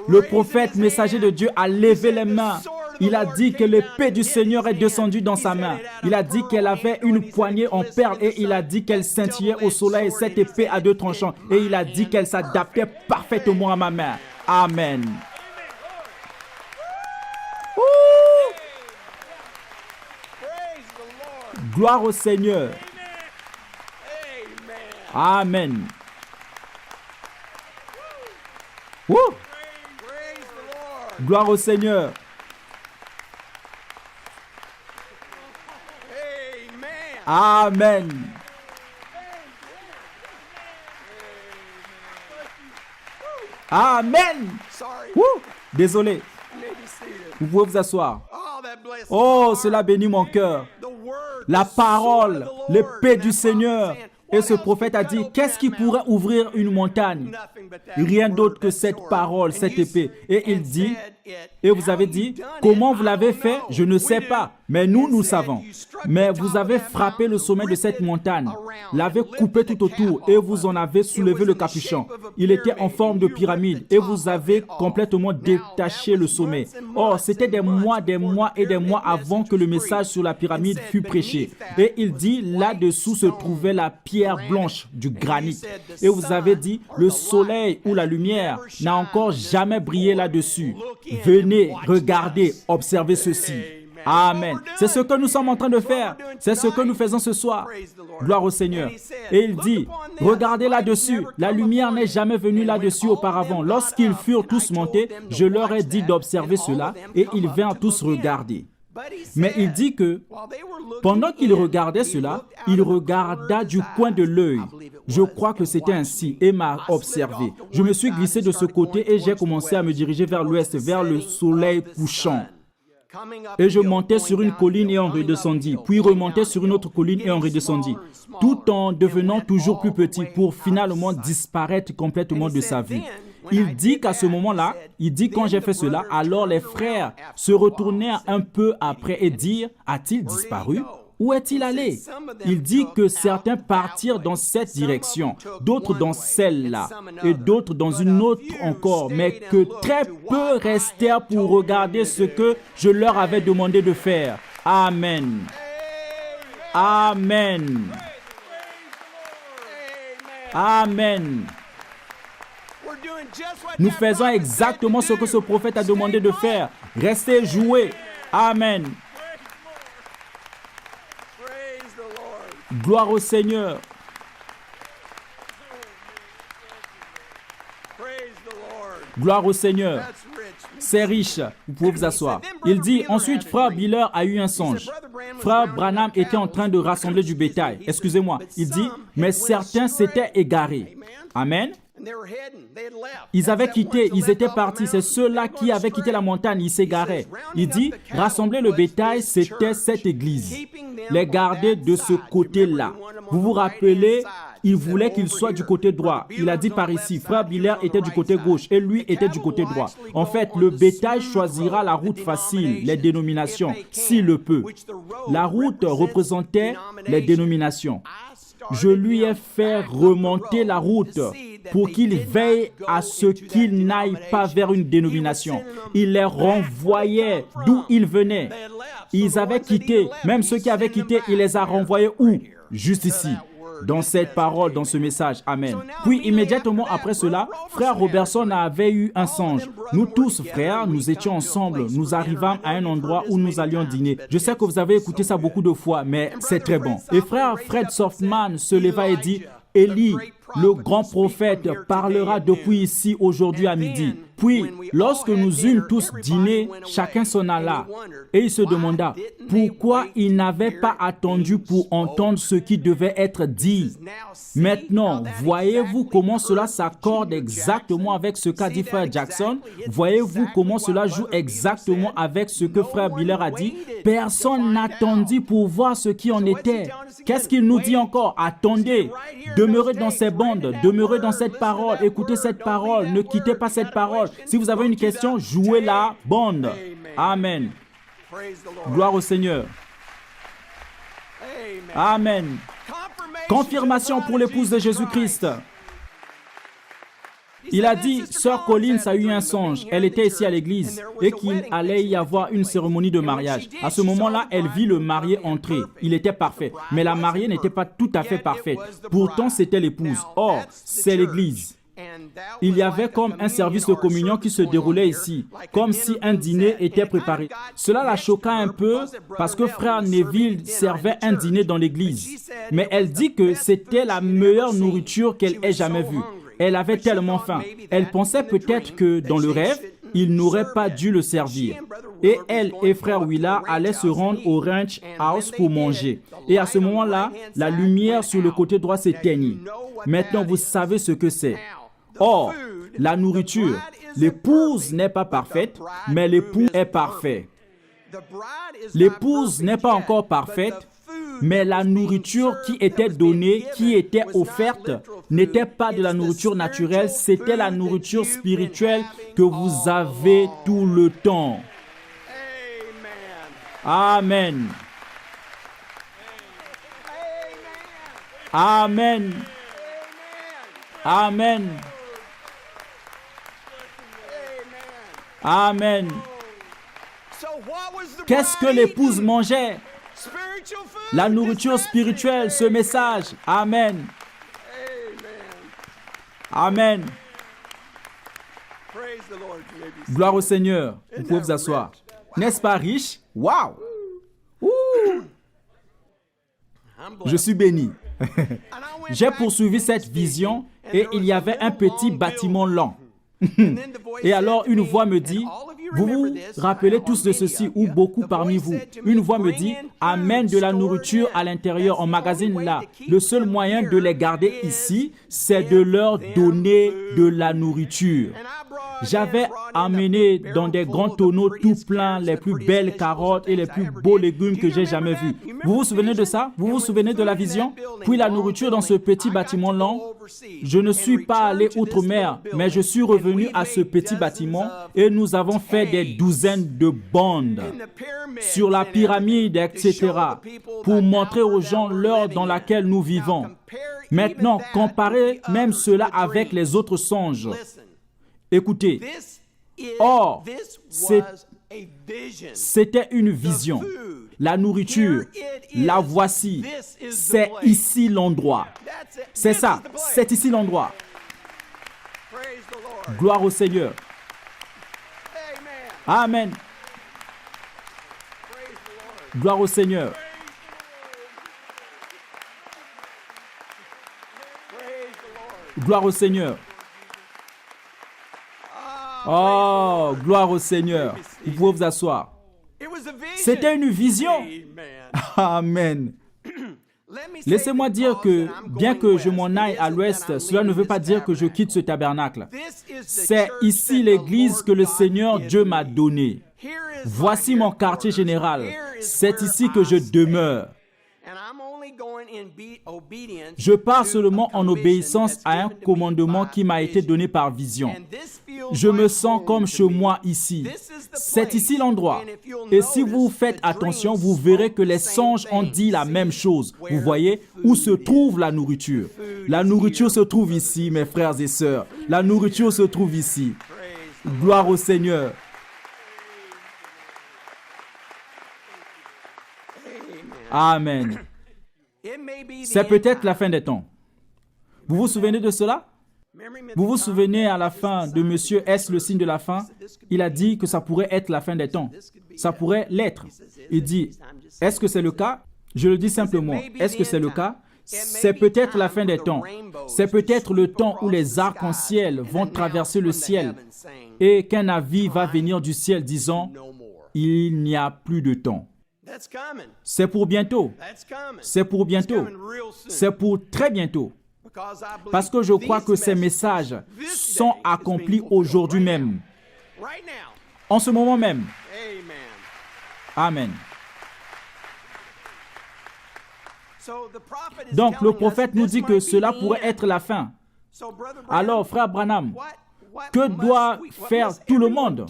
le prophète messager de Dieu a levé les mains. Il a dit que l'épée du Seigneur est descendue dans sa main. Il a dit qu'elle avait une poignée en perles et il a dit qu'elle scintillait au soleil cette épée à deux tranchants. Et il a dit qu'elle s'adaptait parfaitement à ma main. Amen. Gloire au Seigneur. Amen. Gloire au Seigneur. Amen. Amen. Désolé. Vous pouvez vous asseoir. Oh, cela bénit mon cœur. La parole, l'épée du Seigneur. Et ce prophète a dit, qu'est-ce qui pourrait ouvrir une montagne? Rien d'autre que cette parole, cette épée. Et il dit, et vous avez dit, comment vous l'avez fait? Je ne sais pas. Mais nous savons. Mais vous avez frappé le sommet de cette montagne, l'avez coupé tout autour et vous en avez soulevé le capuchon. Il était en forme de pyramide et vous avez complètement détaché le sommet. Or, c'était des mois et des mois avant que le message sur la pyramide fût prêché. Et il dit, là-dessous se trouvait la pierre blanche du granit. Et vous avez dit, le soleil ou la lumière n'a encore jamais brillé là-dessus. Venez, regardez, observez ceci. Amen. C'est ce que nous sommes en train de faire. C'est ce que nous faisons ce soir. Gloire au Seigneur. Et il dit, regardez là-dessus. La lumière n'est jamais venue là-dessus auparavant. Lorsqu'ils furent tous montés, je leur ai dit d'observer cela et ils vinrent tous regarder. Mais il dit que pendant qu'il regardait cela, il regarda du coin de l'œil. Je crois que c'était ainsi et m'a observé. Je me suis glissé de ce côté et j'ai commencé à me diriger vers l'ouest, vers le soleil couchant. Et je montais sur une colline et on redescendit, puis remontais sur une autre colline et on redescendit, tout en devenant toujours plus petit pour finalement disparaître complètement de sa vue. Il dit qu'à ce moment-là, quand j'ai fait cela, alors les frères se retournèrent un peu après et dirent, a-t-il disparu? Où est-il allé? Il dit que certains partirent dans cette direction, d'autres dans celle-là, et d'autres dans une autre encore, mais que très peu restèrent pour regarder ce que je leur avais demandé de faire. Amen. Amen. Amen. Nous faisons exactement ce que ce prophète a demandé de faire. Restez joués. Amen. Gloire au Seigneur. Gloire au Seigneur. C'est riche. Vous pouvez vous asseoir. Il dit, ensuite, frère Biller a eu un songe. Frère Branham était en train de rassembler du bétail. Excusez-moi. Il dit, mais certains s'étaient égarés. Amen. Ils avaient quitté, ils étaient partis. C'est ceux-là qui avaient quitté la montagne, ils s'égaraient. Il dit, rassembler le bétail, c'était cette église. Les garder de ce côté-là. Vous vous rappelez, il voulait qu'il soit du côté droit. Il a dit par ici, frère Biller était du côté gauche et lui était du côté droit. En fait, le bétail choisira la route facile, les dénominations, s'il le peut. La route représentait les dénominations. Je lui ai fait remonter la route pour qu'il veille à ce qu'il n'aille pas vers une dénomination. Il les renvoyait d'où ils venaient. Ils avaient quitté, même ceux qui avaient quitté, il les a renvoyés où? Juste ici, dans cette parole, dans ce message. Amen. Puis immédiatement après cela, frère Robertson avait eu un songe. Nous tous, frères, nous étions ensemble. Nous arrivâmes à un endroit où nous allions dîner. Je sais que vous avez écouté ça beaucoup de fois, mais c'est très bon. Et frère Fred Softman se leva et dit, Élie, le grand prophète, parlera depuis ici aujourd'hui à midi. Puis, lorsque nous eûmes tous dîné, chacun s'en alla. Et il se demanda pourquoi il n'avait pas attendu pour entendre ce qui devait être dit. Maintenant, voyez-vous comment cela s'accorde exactement avec ce qu'a dit frère Jackson? Voyez-vous comment cela joue exactement avec ce que frère Biller a dit? Personne n'attendit pour voir ce qui en était. Qu'est-ce qu'il nous dit encore? Attendez, demeurez dans ces bandes, demeurez dans cette parole, écoutez cette parole, ne quittez pas cette parole. Si vous avez une question, jouez la bande. Amen. Gloire au Seigneur. Amen. Confirmation pour l'épouse de Jésus-Christ. Il a dit, Sœur Collins a eu un songe. Elle était ici à l'église et qu'il allait y avoir une cérémonie de mariage. À ce moment-là, elle vit le marié entrer. Il était parfait. Mais la mariée n'était pas tout à fait parfaite. Pourtant, c'était l'épouse. Or, c'est l'église. Il y avait comme un service de communion qui se déroulait ici, comme si un dîner était préparé. Cela la choqua un peu parce que frère Neville servait un dîner dans l'église. Mais elle dit que c'était la meilleure nourriture qu'elle ait jamais vue. Elle avait tellement faim. Elle pensait peut-être que dans le rêve, il n'aurait pas dû le servir. Et elle et frère Willa allaient se rendre au ranch house pour manger. Et à ce moment-là, la lumière sur le côté droit s'éteignit. Maintenant, vous savez ce que c'est. Or, la nourriture, l'épouse n'est pas parfaite, mais l'époux est parfait. L'épouse n'est pas encore parfaite, mais la nourriture qui était donnée, qui était offerte, n'était pas de la nourriture naturelle, c'était la nourriture spirituelle que vous avez tout le temps. Amen. Amen. Amen. Amen. Qu'est-ce que l'épouse mangeait? La nourriture spirituelle, ce message. Amen. Amen. Gloire au Seigneur. Vous pouvez vous asseoir. N'est-ce pas riche? Waouh! Je suis béni. J'ai poursuivi cette vision et il y avait un petit bâtiment lent. Et alors une voix me dit, vous vous rappelez tous de ceci ou beaucoup parmi vous. Une voix me dit, amène de la nourriture à l'intérieur, en magazine là. Le seul moyen de les garder ici, c'est de leur donner de la nourriture. J'avais amené dans des grands tonneaux tout plein les plus belles carottes et les plus beaux légumes que j'ai jamais vus. Vous vous souvenez de ça? Vous vous souvenez de la vision? Puis la nourriture dans ce petit bâtiment-là. Je ne suis pas allé outre-mer, mais je suis revenu à ce petit bâtiment et nous avons fait des douzaines de bandes sur la pyramide, etc., pour montrer aux gens l'heure dans laquelle nous vivons. Maintenant, comparez même cela avec les autres songes. Écoutez, or, c'était une vision. La nourriture, la voici. C'est ici l'endroit. C'est ça, c'est ici l'endroit. Gloire au Seigneur. Amen. Gloire au Seigneur. Gloire au Seigneur. Oh, gloire au Seigneur. Vous pouvez vous asseoir. C'était une vision. Amen. Laissez-moi dire que, bien que je m'en aille à l'ouest, cela ne veut pas dire que je quitte ce tabernacle. C'est ici l'église que le Seigneur Dieu m'a donnée. Voici mon quartier général. C'est ici que je demeure. Je pars seulement en obéissance à un commandement qui m'a été donné par vision. Je me sens comme chez moi ici. C'est ici l'endroit. Et si vous faites attention, vous verrez que les songes ont dit la même chose. Vous voyez où se trouve la nourriture. La nourriture se trouve ici, mes frères et sœurs. La nourriture se trouve ici. Gloire au Seigneur. Amen. C'est peut-être la fin des temps. Vous vous souvenez de cela? Vous vous souvenez à la fin de Monsieur Est le signe de la fin? Il a dit que ça pourrait être la fin des temps. Ça pourrait l'être. Il dit, est-ce que c'est le cas? Je le dis simplement, est-ce que c'est le cas? C'est peut-être la fin des temps. C'est peut-être le temps où les arcs-en-ciel vont traverser le ciel et qu'un avis va venir du ciel disant, il n'y a plus de temps. C'est pour bientôt. C'est pour bientôt. C'est pour très bientôt. Parce que je crois que ces messages sont accomplis aujourd'hui même. En ce moment même. Amen. Donc, le prophète nous dit que cela pourrait être la fin. Alors, frère Branham, que doit faire tout le monde?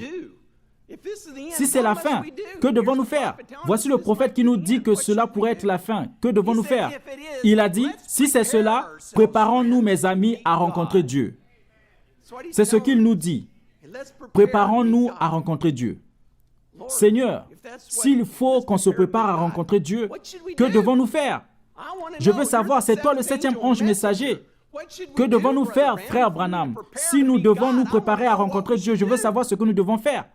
Si c'est la fin, que devons-nous faire? Voici le prophète qui nous dit que cela pourrait être la fin. Que devons-nous faire? Il a dit, si c'est cela, préparons-nous, mes amis, à rencontrer Dieu. C'est ce qu'il nous dit. Préparons-nous à rencontrer Dieu. Seigneur, s'il faut qu'on se prépare à rencontrer Dieu, que devons-nous faire? Je veux savoir, c'est toi le 7e ange messager. Que devons-nous faire, frère Branham? Si nous devons nous préparer à rencontrer Dieu, je veux savoir ce que nous devons faire.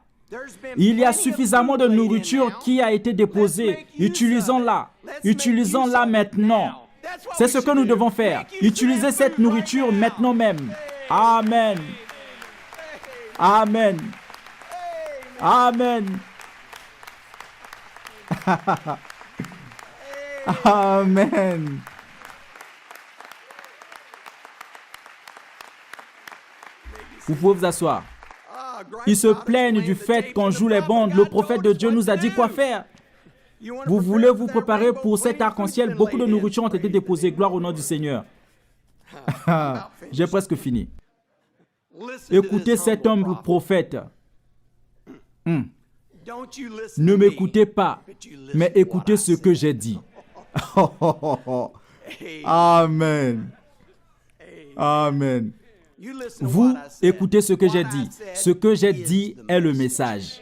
Il y a suffisamment de nourriture qui a été déposée. Utilisons-la. Utilisons-la maintenant. C'est ce que nous devons faire. Utilisez cette nourriture maintenant même. Amen. Amen. Amen. Amen. Vous pouvez vous asseoir. Ils se plaignent du fait qu'on joue les bandes. Le prophète de Dieu nous a dit quoi faire. Vous voulez vous préparer pour cet arc-en-ciel. Beaucoup de nourriture ont été déposées. Gloire au nom du Seigneur. J'ai presque fini. Écoutez cet humble prophète. Ne m'écoutez pas, mais écoutez ce que j'ai dit. Amen. Amen. Vous écoutez ce que j'ai dit. Ce que j'ai dit est le message.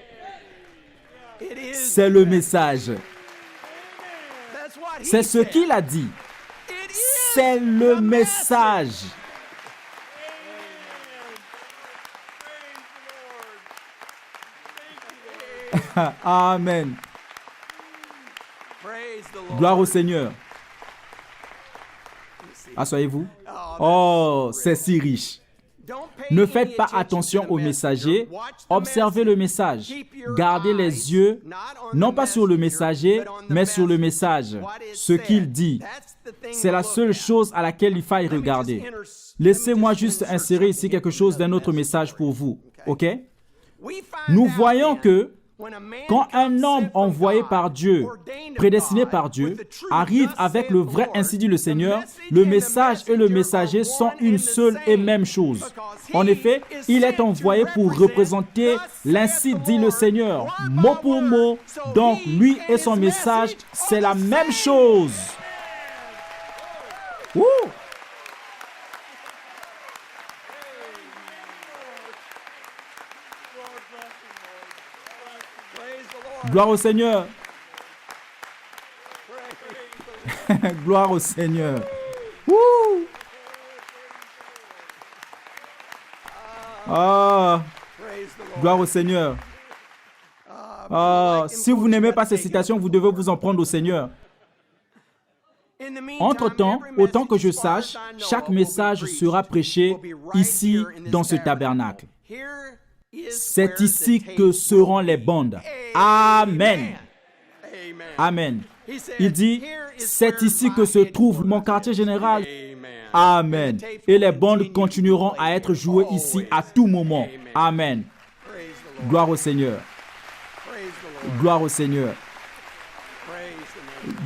C'est le message. C'est ce qu'il a dit. C'est le message. Amen. Gloire au Seigneur. Asseyez-vous. Oh, c'est si riche. Ne faites pas attention au messager, observez le message. Gardez les yeux, non pas sur le messager, mais sur le message, ce qu'il dit. C'est la seule chose à laquelle il faille regarder. Laissez-moi juste insérer ici quelque chose d'un autre message pour vous, ok? Nous voyons que quand un homme envoyé par Dieu, prédestiné par Dieu, arrive avec le vrai ainsi dit le Seigneur, le message et le messager sont une seule et même chose. En effet, il est envoyé pour représenter l'ainsi dit le Seigneur, mot pour mot. Donc, lui et son message, c'est la même chose. Ouh! Gloire au Seigneur. Gloire au Seigneur. Wouh! Ah, gloire au Seigneur. Ah, si vous n'aimez pas ces citations, vous devez vous en prendre au Seigneur. Entre-temps, autant que je sache, chaque message sera prêché ici dans ce tabernacle. C'est ici que seront les bandes. Amen. Amen. Il dit, c'est ici que se trouve mon quartier général. Amen. Et les bandes continueront à être jouées ici à tout moment. Amen. Gloire au Seigneur. Gloire au Seigneur.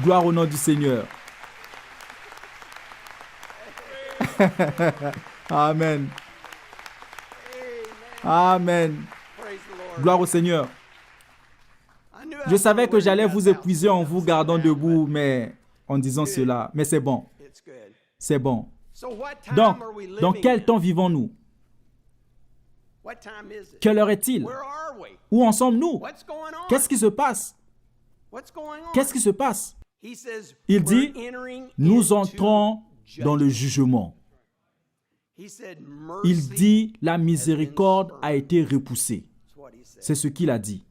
Gloire au nom du Seigneur. Amen. Amen. Gloire au Seigneur. Je savais que j'allais vous épuiser en vous gardant debout, mais en disant cela. Mais c'est bon. C'est bon. Donc, dans quel temps vivons-nous? Quelle heure est-il? Où en sommes-nous? Qu'est-ce qui se passe? Qu'est-ce qui se passe? Il dit, nous entrons dans le jugement. Il dit, la miséricorde a été repoussée. C'est ce qu'il a dit.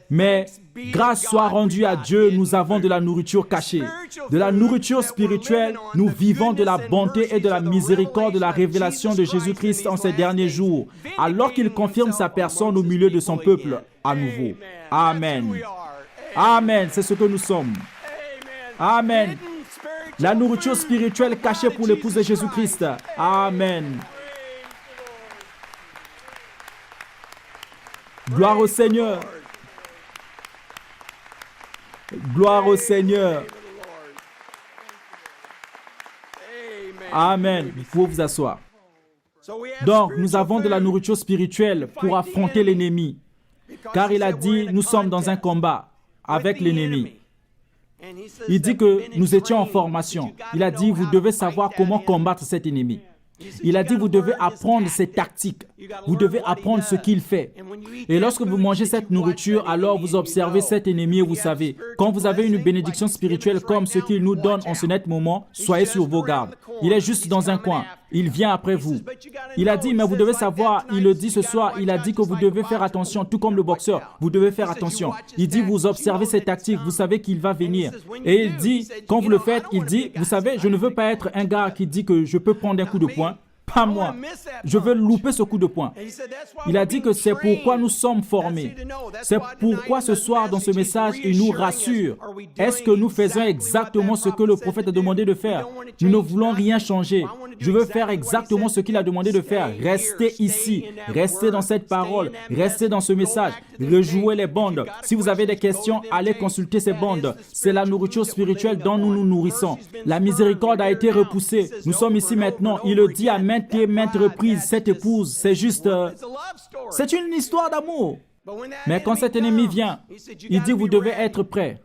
Mais grâce soit rendue à Dieu, nous avons de la nourriture cachée. De la nourriture spirituelle, nous vivons de la bonté et de la miséricorde de la révélation de Jésus-Christ en ces derniers jours, alors qu'il confirme sa personne au milieu de son peuple à nouveau. Amen. Amen, c'est ce que nous sommes. Amen. La nourriture spirituelle cachée pour l'épouse de Jésus-Christ. Amen. Gloire au Seigneur. Gloire au Seigneur. Amen. Vous pouvez vous asseoir. Donc, nous avons de la nourriture spirituelle pour affronter l'ennemi. Car il a dit, nous sommes dans un combat avec l'ennemi. Il dit que nous étions en formation. Il a dit, vous devez savoir comment combattre cet ennemi. Il a dit, vous devez apprendre ses tactiques. Vous devez apprendre ce qu'il fait. Et lorsque vous mangez cette nourriture, alors vous observez cet ennemi et vous savez, quand vous avez une bénédiction spirituelle comme ce qu'il nous donne en ce net moment, soyez sur vos gardes. Il est juste dans un coin. Il vient après vous. Il a dit, mais vous devez savoir, il le dit ce soir, il a dit que vous devez faire attention, tout comme le boxeur, vous devez faire attention. Il dit, vous observez ses tactiques, vous savez qu'il va venir. Et il dit, quand vous le faites, il dit, vous savez, je ne veux pas être un gars qui dit que je peux prendre un coup de poing. Pas moi. Je veux louper ce coup de poing. Il a dit que c'est pourquoi nous sommes formés. C'est pourquoi ce soir, dans ce message, il nous rassure. Est-ce que nous faisons exactement ce que le prophète a demandé de faire? Nous ne voulons rien changer. Je veux faire exactement ce qu'il a demandé de faire. Restez ici. Restez dans cette parole. Restez dans ce message. Rejouez les bandes. Si vous avez des questions, allez consulter ces bandes. C'est la nourriture spirituelle dont nous nous nourrissons. La miséricorde a été repoussée. Nous sommes ici maintenant. Il le dit à maintes et maintes reprises. Cette épouse, c'est juste... c'est une histoire d'amour. Mais quand cet ennemi vient, il dit, vous devez être prêts.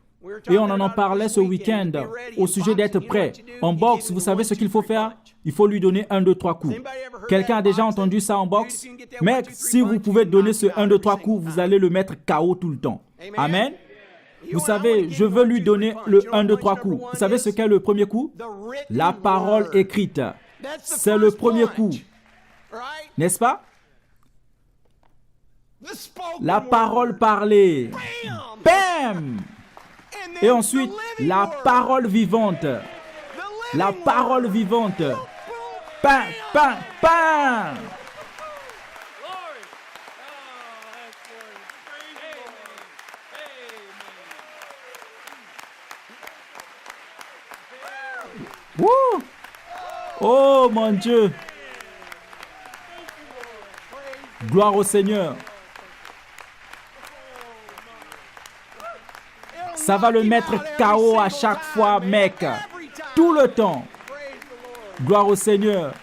Et on en parlait ce week-end au sujet d'être prêt. En boxe, vous savez ce qu'il faut faire? Il faut lui donner 1, 2, 3 coups. Quelqu'un a déjà entendu ça en boxe? Mais si vous pouvez donner ce 1, 2, 3 coups, vous allez le mettre KO tout le temps. Amen? Vous savez, je veux lui donner le 1, 2, 3 coups. Vous savez ce qu'est le premier coup? La parole écrite. C'est le premier coup. N'est-ce pas? La parole parlée. Bam! Et ensuite, la parole vivante. La parole vivante. Pam, pam, pam. Wouh! Oh mon Dieu! Gloire au Seigneur. Ça va le mettre KO à chaque fois, mec. Tout le temps. Gloire au Seigneur.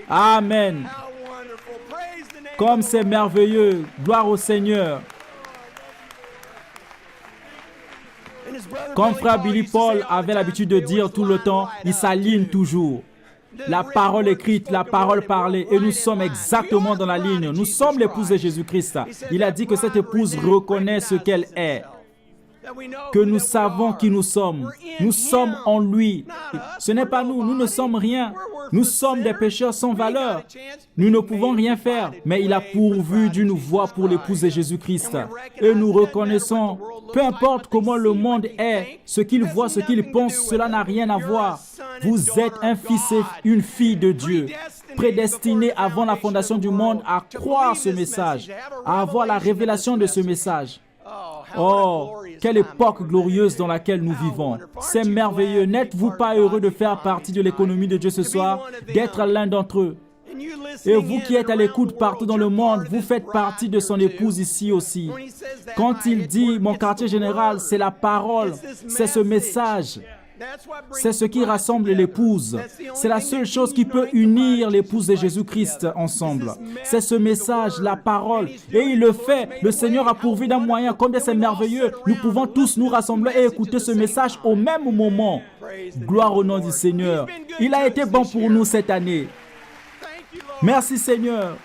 Amen. Comme c'est merveilleux. Gloire au Seigneur. Comme frère Billy Paul avait l'habitude de dire tout le temps, il s'aligne toujours. La parole écrite, la parole parlée, et nous sommes exactement dans la ligne. Nous sommes l'épouse de Jésus-Christ. Il a dit que cette épouse reconnaît ce qu'elle est, que nous savons qui nous sommes. Nous sommes en lui. Ce n'est pas nous, nous ne sommes rien. Nous sommes des pécheurs sans valeur. Nous ne pouvons rien faire, mais il a pourvu d'une voie pour l'épouse de Jésus-Christ. Et nous reconnaissons, peu importe comment le monde est, ce qu'il voit, ce qu'il pense, cela n'a rien à voir. Vous êtes un fils et une fille de Dieu, prédestinés avant la fondation du monde à croire ce message, à avoir la révélation de ce message. Oh, quelle époque glorieuse dans laquelle nous vivons. C'est merveilleux. N'êtes-vous pas heureux de faire partie de l'économie de Dieu ce soir, d'être l'un d'entre eux? Et vous qui êtes à l'écoute partout dans le monde, vous faites partie de son épouse ici aussi. Quand il dit, mon quartier général, c'est la parole, c'est ce message. C'est ce qui rassemble l'épouse. C'est la seule chose qui peut unir l'épouse de Jésus-Christ ensemble. C'est ce message, la parole. Et il le fait. Le Seigneur a pourvu d'un moyen. Combien c'est merveilleux. Nous pouvons tous nous rassembler et écouter ce message au même moment. Gloire au nom du Seigneur. Il a été bon pour nous cette année. Merci Seigneur.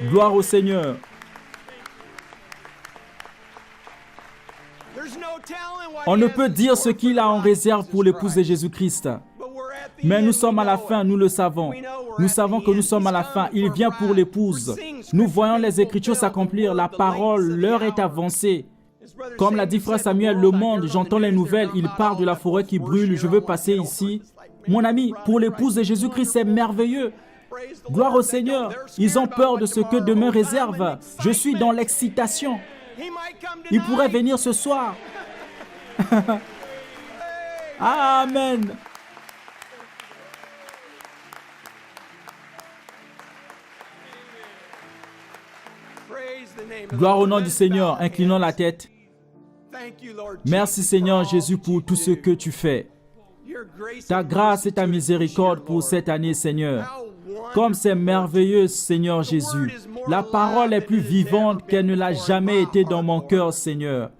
Gloire au Seigneur. On ne peut dire ce qu'il a en réserve pour l'épouse de Jésus-Christ. Mais nous sommes à la fin, nous le savons. Nous savons que nous sommes à la fin. Il vient pour l'épouse. Nous voyons les Écritures s'accomplir. La parole, l'heure est avancée. Comme l'a dit frère Samuel, le monde, j'entends les nouvelles, il parle de la forêt qui brûle, je veux passer ici. Mon ami, pour l'épouse de Jésus-Christ, c'est merveilleux. Gloire au Seigneur. Ils ont peur de ce que demain réserve. Je suis dans l'excitation. Il pourrait venir ce soir. Amen. Gloire au nom du Seigneur, inclinons la tête. Merci Seigneur Jésus pour tout ce que tu fais. Ta grâce et ta miséricorde pour cette année, Seigneur. Comme c'est merveilleux, Seigneur Jésus. La parole est plus vivante qu'elle ne l'a jamais été dans mon cœur, Seigneur.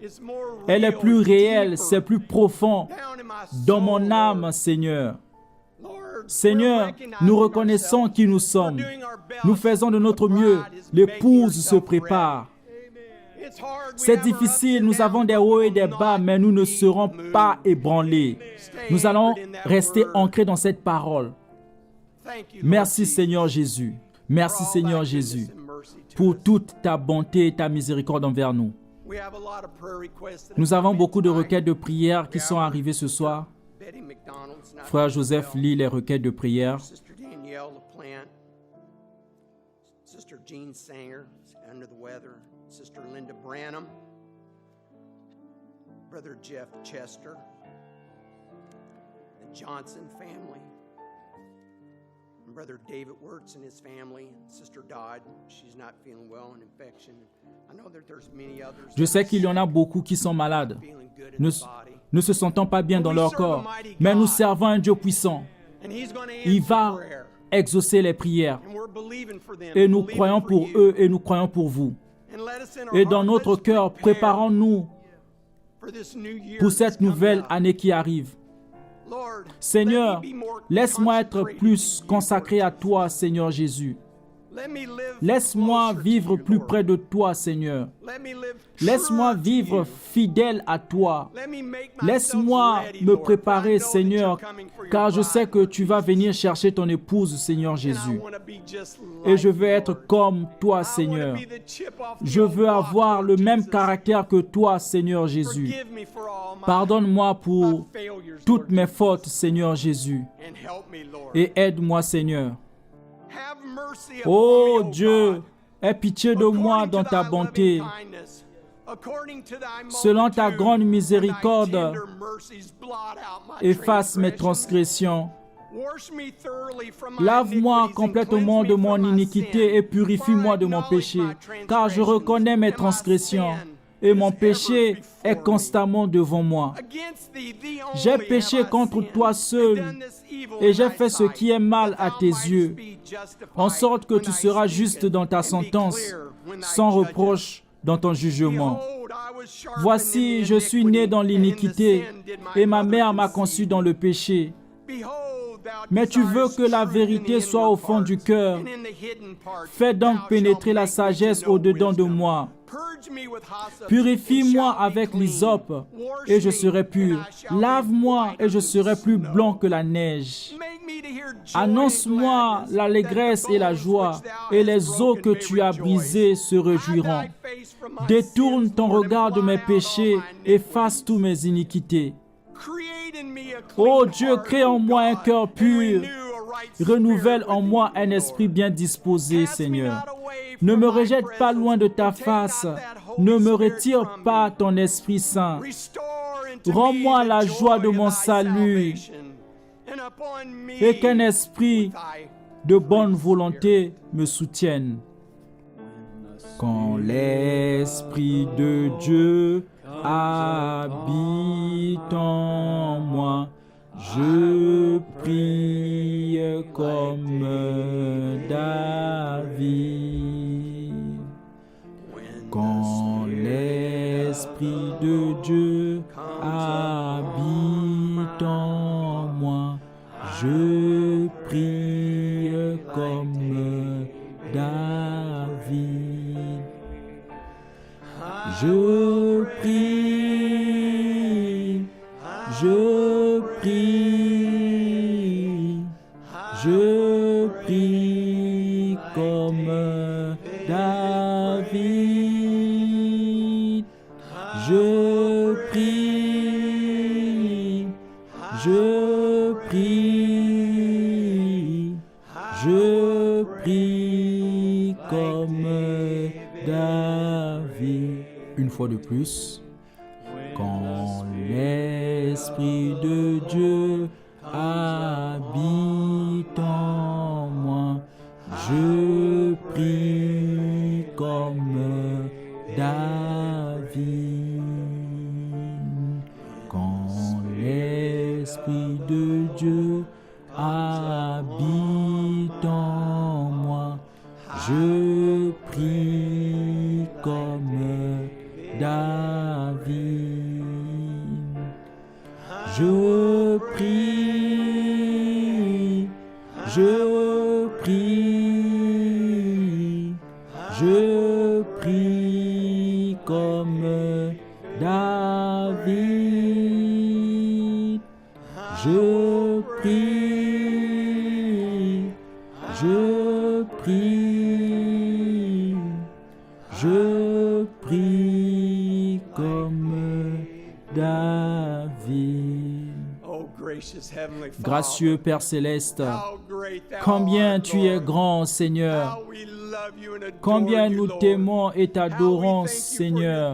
Elle est plus réelle, c'est plus profond dans mon âme, Seigneur. Seigneur, nous reconnaissons qui nous sommes. Nous faisons de notre mieux. L'épouse se prépare. C'est difficile, nous avons des hauts et des bas, mais nous ne serons pas ébranlés. Nous allons rester ancrés dans cette parole. Merci Seigneur Jésus. Merci Seigneur Jésus pour toute ta bonté et ta miséricorde envers nous. Nous avons beaucoup de requêtes de prière qui sont arrivées ce soir. Frère Joseph lit les requêtes de prière. Sister Jean Sanger, under the weather. Sister Linda Branham. Brother Jeff Chester. The Johnson family. Brother David Wirtz and his family. Sister Dodd, she's not feeling well, an infection. I know that there's many others. Je sais qu'il y en a beaucoup qui sont malades, ne se sentant pas bien dans leur corps. Mais nous servons un Dieu puissant. Il va exaucer les prières. Et nous croyons pour eux et nous croyons pour vous. Et dans notre cœur, préparons-nous pour cette nouvelle année qui arrive. Seigneur, laisse-moi être plus consacré à toi, Seigneur Jésus. Laisse-moi vivre plus près de toi, Seigneur. Laisse-moi vivre fidèle à toi. Laisse-moi me préparer, Seigneur, car je sais que tu vas venir chercher ton épouse, Seigneur Jésus. Et je veux être comme toi, Seigneur. Je veux avoir le même caractère que toi, Seigneur Jésus. Pardonne-moi pour toutes mes fautes, Seigneur Jésus. Et aide-moi, Seigneur. Oh Dieu, Aie pitié de moi dans ta bonté. Selon ta grande miséricorde, efface mes transgressions. Lave-moi complètement de mon iniquité et purifie-moi de mon péché, car je reconnais mes transgressions et mon péché est constamment devant moi. J'ai péché contre toi seul et j'ai fait ce qui est mal à tes yeux, en sorte que tu seras juste dans ta sentence, sans reproche dans ton jugement. Voici, je suis né dans l'iniquité et ma mère m'a conçu dans le péché. Mais tu veux que la vérité soit au fond du cœur. Fais donc pénétrer la sagesse au-dedans de moi. Purifie-moi avec l'hysope et je serai pur. Lave-moi et je serai plus blanc que la neige. Annonce-moi l'allégresse et la joie, et les eaux que tu as brisées se réjouiront. Détourne ton regard de mes péchés, efface tous mes iniquités. Ô Dieu, crée en moi un cœur pur. Renouvelle en moi un esprit bien disposé, Seigneur. Ne me rejette pas loin de ta face. Ne me retire pas ton Esprit Saint. Rends-moi la joie de mon salut et qu'un esprit de bonne volonté me soutienne. Quand l'Esprit de Dieu habite en moi, je prie comme David. Quand l'Esprit de Dieu habite en moi, je prie comme David. Je prie, je prie, je prie comme David. Je prie, je prie, je prie comme David. Une fois de plus, quand l'Esprit de Dieu habite en moi, je prie comme David. Quand l'Esprit de Dieu habite en moi, je prie comme David. Je prie, je prie, je prie comme David. Je prie, je prie, je prie comme David. Gracieux Père Céleste, combien tu es grand, Seigneur. Combien nous t'aimons et t'adorons, Seigneur.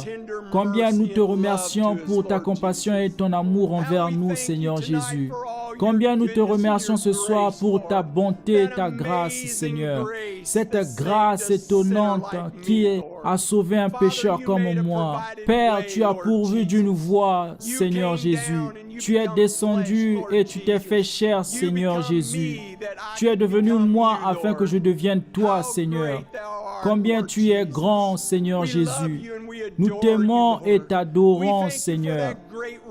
Combien nous te remercions pour ta compassion et ton amour envers nous, Seigneur Jésus. Combien nous te remercions ce soir pour ta bonté et ta grâce, Seigneur. Cette grâce étonnante qui a sauvé un pécheur comme moi. Père, tu as pourvu d'une voix, Seigneur Jésus. Tu es descendu et tu t'es fait chair, Seigneur Jésus. Tu es devenu moi afin que je devienne toi, Seigneur. Combien tu es grand, Seigneur Jésus. Nous t'aimons et t'adorons, Seigneur.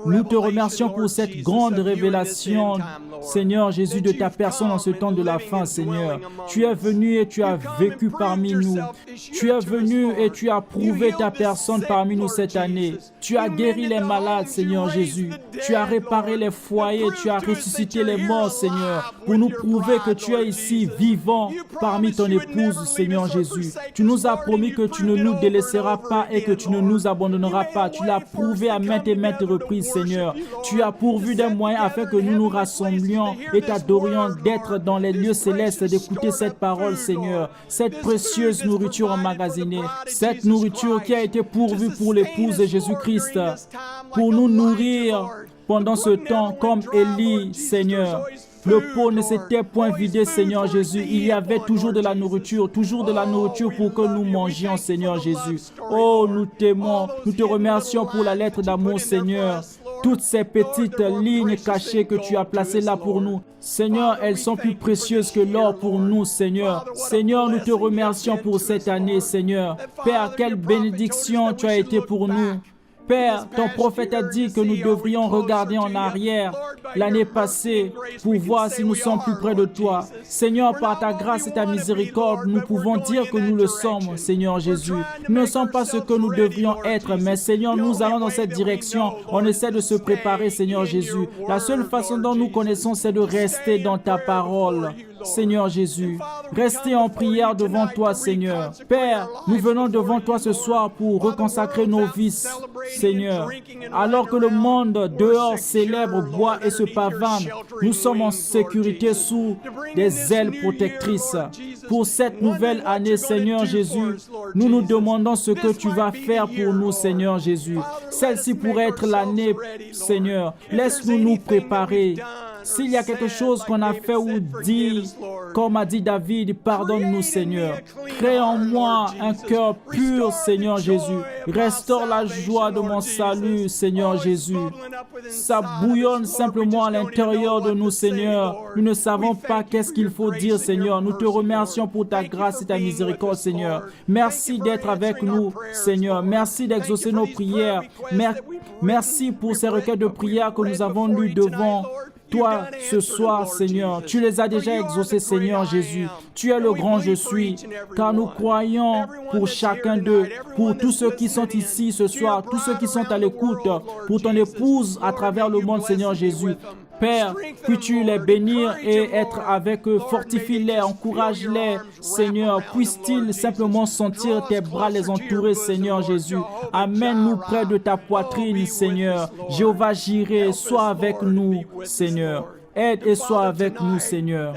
Nous te remercions pour cette grande révélation, Seigneur Jésus, de ta personne en ce temps de la fin, Seigneur. Tu es venu et tu as vécu parmi nous. Tu es venu et tu as prouvé ta personne parmi nous cette année. Tu as guéri les malades, Seigneur Jésus. Tu as réparé les foyers, tu as ressuscité les morts, Seigneur, pour nous prouver que tu es ici, vivant, parmi ton épouse, Seigneur Jésus. Tu nous as promis que tu ne nous délaisseras pas et que tu ne nous abandonneras pas. Tu l'as prouvé à maintes et maintes reprises, reprises, Seigneur. Tu as pourvu d'un moyen afin que nous nous rassemblions et t'adorions, d'être dans les lieux célestes, d'écouter cette parole, Seigneur. Cette précieuse nourriture emmagasinée, cette nourriture qui a été pourvue pour l'épouse de Jésus-Christ, pour nous nourrir pendant ce temps, comme Élie, Seigneur. Le pot ne s'était point vidé, Seigneur Jésus. Il y avait toujours de la nourriture pour que nous mangions, Seigneur Jésus. Oh, nous t'aimons, nous te remercions pour la lettre d'amour, Seigneur. Toutes ces petites lignes cachées que tu as placées là pour nous. Seigneur, elles sont plus précieuses que l'or pour nous, Seigneur. Seigneur, nous te remercions pour cette année, Seigneur. Père, quelle bénédiction tu as été pour nous. Père, ton prophète a dit que nous devrions regarder en arrière l'année passée pour voir si nous sommes plus près de toi. Seigneur, par ta grâce et ta miséricorde, nous pouvons dire que nous le sommes, Seigneur Jésus. Nous ne sommes pas ce que nous devrions être, mais Seigneur, nous allons dans cette direction. On essaie de se préparer, Seigneur Jésus. La seule façon dont nous connaissons, c'est de rester dans ta parole. Seigneur Jésus, restez en prière devant toi, Seigneur. Père, nous venons devant toi ce soir pour reconsacrer nos vices, Seigneur. Alors que le monde dehors célèbre, boit et se pavane, nous sommes en sécurité sous des ailes protectrices. Pour cette nouvelle année, Seigneur Jésus, nous nous demandons ce que tu vas faire pour nous, Seigneur Jésus. Celle-ci pourrait être l'année, Seigneur. Laisse-nous nous préparer. S'il y a quelque chose qu'on a fait ou dit, comme a dit David, pardonne-nous, Seigneur. Crée en moi un cœur pur, Seigneur Jésus. Restaure la joie de mon salut, Seigneur Jésus. Ça bouillonne simplement à l'intérieur de nous, Seigneur. Nous ne savons pas qu'est-ce qu'il faut dire, Seigneur. Nous te remercions pour ta grâce et ta miséricorde, Seigneur. Merci d'être avec nous, Seigneur. Merci d'exaucer nos prières. Merci pour ces requêtes de prière que nous avons lues devant toi ce soir, Seigneur. Tu les as déjà exaucés, Seigneur Jésus. Tu es le grand je suis, car nous croyons pour chacun d'eux, pour tous ceux qui sont ici ce soir, tous ceux qui sont à l'écoute, pour ton épouse à travers le monde, Seigneur Jésus. Père, puis-tu les bénir et être avec eux, fortifie-les, encourage-les, Seigneur. Puisse-t-il simplement sentir tes bras les entourer, Seigneur Jésus. Amène-nous près de ta poitrine, Seigneur. Jéhovah Jireh, sois avec nous, Seigneur. Aide et sois avec nous, Seigneur.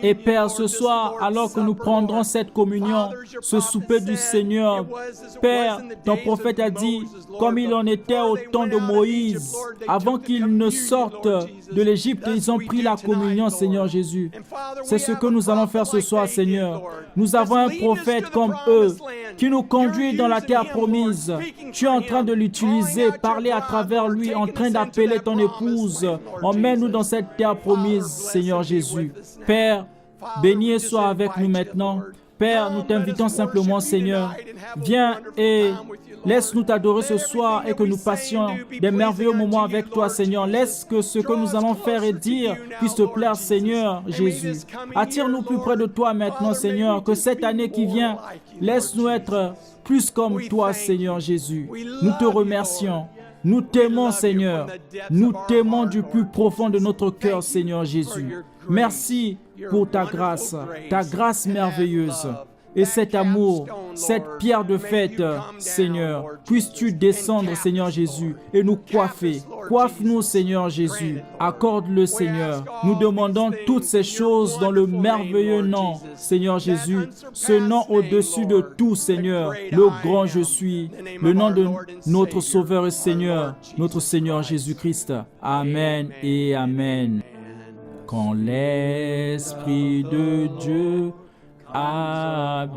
Et Père, ce soir, alors que nous prendrons cette communion, ce souper du Seigneur, Père, ton prophète a dit, comme il en était au temps de Moïse, avant qu'ils ne sortent de l'Égypte, ils ont pris la communion, Seigneur Jésus. C'est ce que nous allons faire ce soir, Seigneur. Nous avons un prophète comme eux, qui nous conduit dans la terre promise. Tu es en train de l'utiliser, parler à travers lui, en train d'appeler ton épouse. Emmène-nous dans cette terre promise, Seigneur Jésus. Père, béni et sois avec nous maintenant. Père, nous t'invitons simplement, Seigneur. Viens et laisse-nous t'adorer ce soir et que nous passions des merveilleux moments avec toi, Seigneur. Laisse que ce que nous allons faire et dire puisse te plaire, Seigneur Jésus. Attire-nous plus près de toi maintenant, Seigneur. Que cette année qui vient, laisse-nous être plus comme toi, Seigneur Jésus. Nous te remercions. Nous t'aimons, Seigneur. Nous t'aimons du plus profond de notre cœur, Seigneur Jésus. Merci pour ta grâce merveilleuse. Et cet amour, cette pierre de fête, Seigneur, puisses-tu descendre, Seigneur Jésus, et nous coiffer. Coiffe-nous, Seigneur Jésus. Accorde-le, Seigneur. Nous demandons toutes ces choses dans le merveilleux nom, Seigneur Jésus. Ce nom au-dessus de tout, Seigneur. Le grand je suis. Le nom de notre Sauveur et Seigneur, notre Seigneur Jésus-Christ. Amen et Amen. Quand l'Esprit de Dieu habite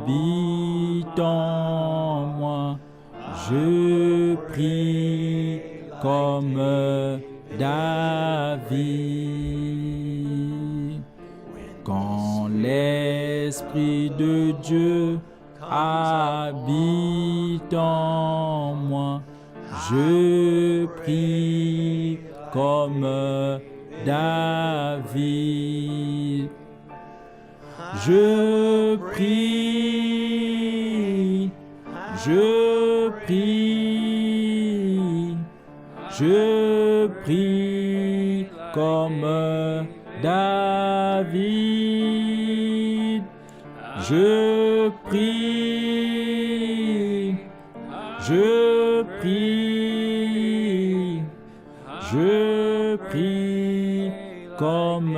en moi, je prie comme David. Quand l'Esprit de Dieu habite en moi, je prie comme David. Je prie, je prie, je prie comme David. Je prie, je prie. comme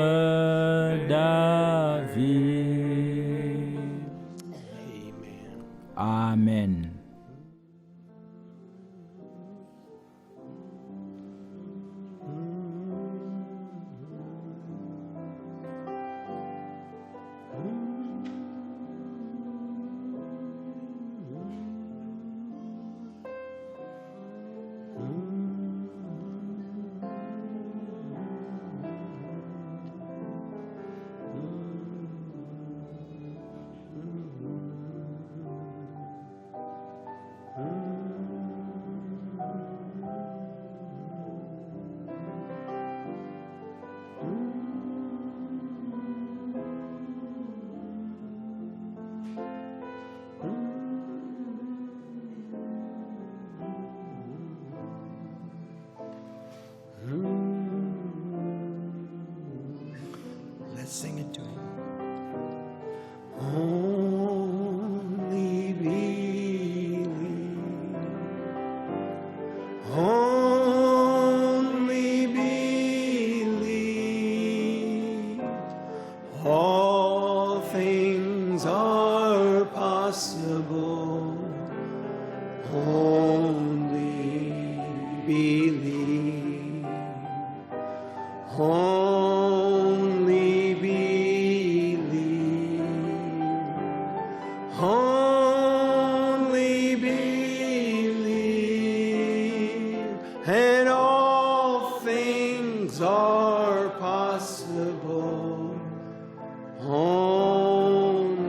David. Amen. Let's sing it to him. Only believe. Only believe. All things are possible. Only believe. Only believe. Only believe. And all things are possible. Only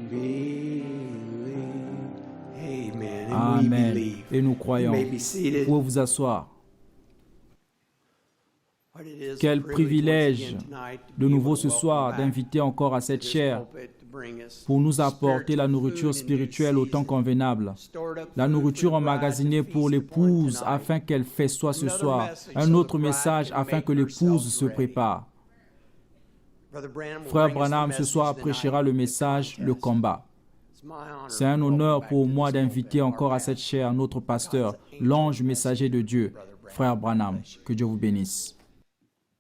believe. Amen. And we Amen. believe. Et nous You croyons. may be Vous seated. pouvez vous asseoir. What it is a Quel privilege privilège once again tonight to de be nouveau able to ce welcome soir back d'inviter encore à cette to this chaire pulpit to bring us pour nous apporter la spiritual nourriture food in due spirituelle au temps season. convenable. Stored up La food nourriture for the bride emmagasinée to pour feast upon l'épouse tonight. afin qu'elle festoie ce Another soir. message Un so autre the bride message can afin make que l'épouse herself se ready. prépare. Brother Branham will Frère bring us the Branham ce soir message prêchera tonight, le the message, le contest. combat. It's my honor C'est un to welcome honneur back pour to moi this d'inviter pulpit our encore à cette pastor. chaire notre pasteur, l'ange messager de Dieu, Frère Branham. Que Dieu vous bénisse.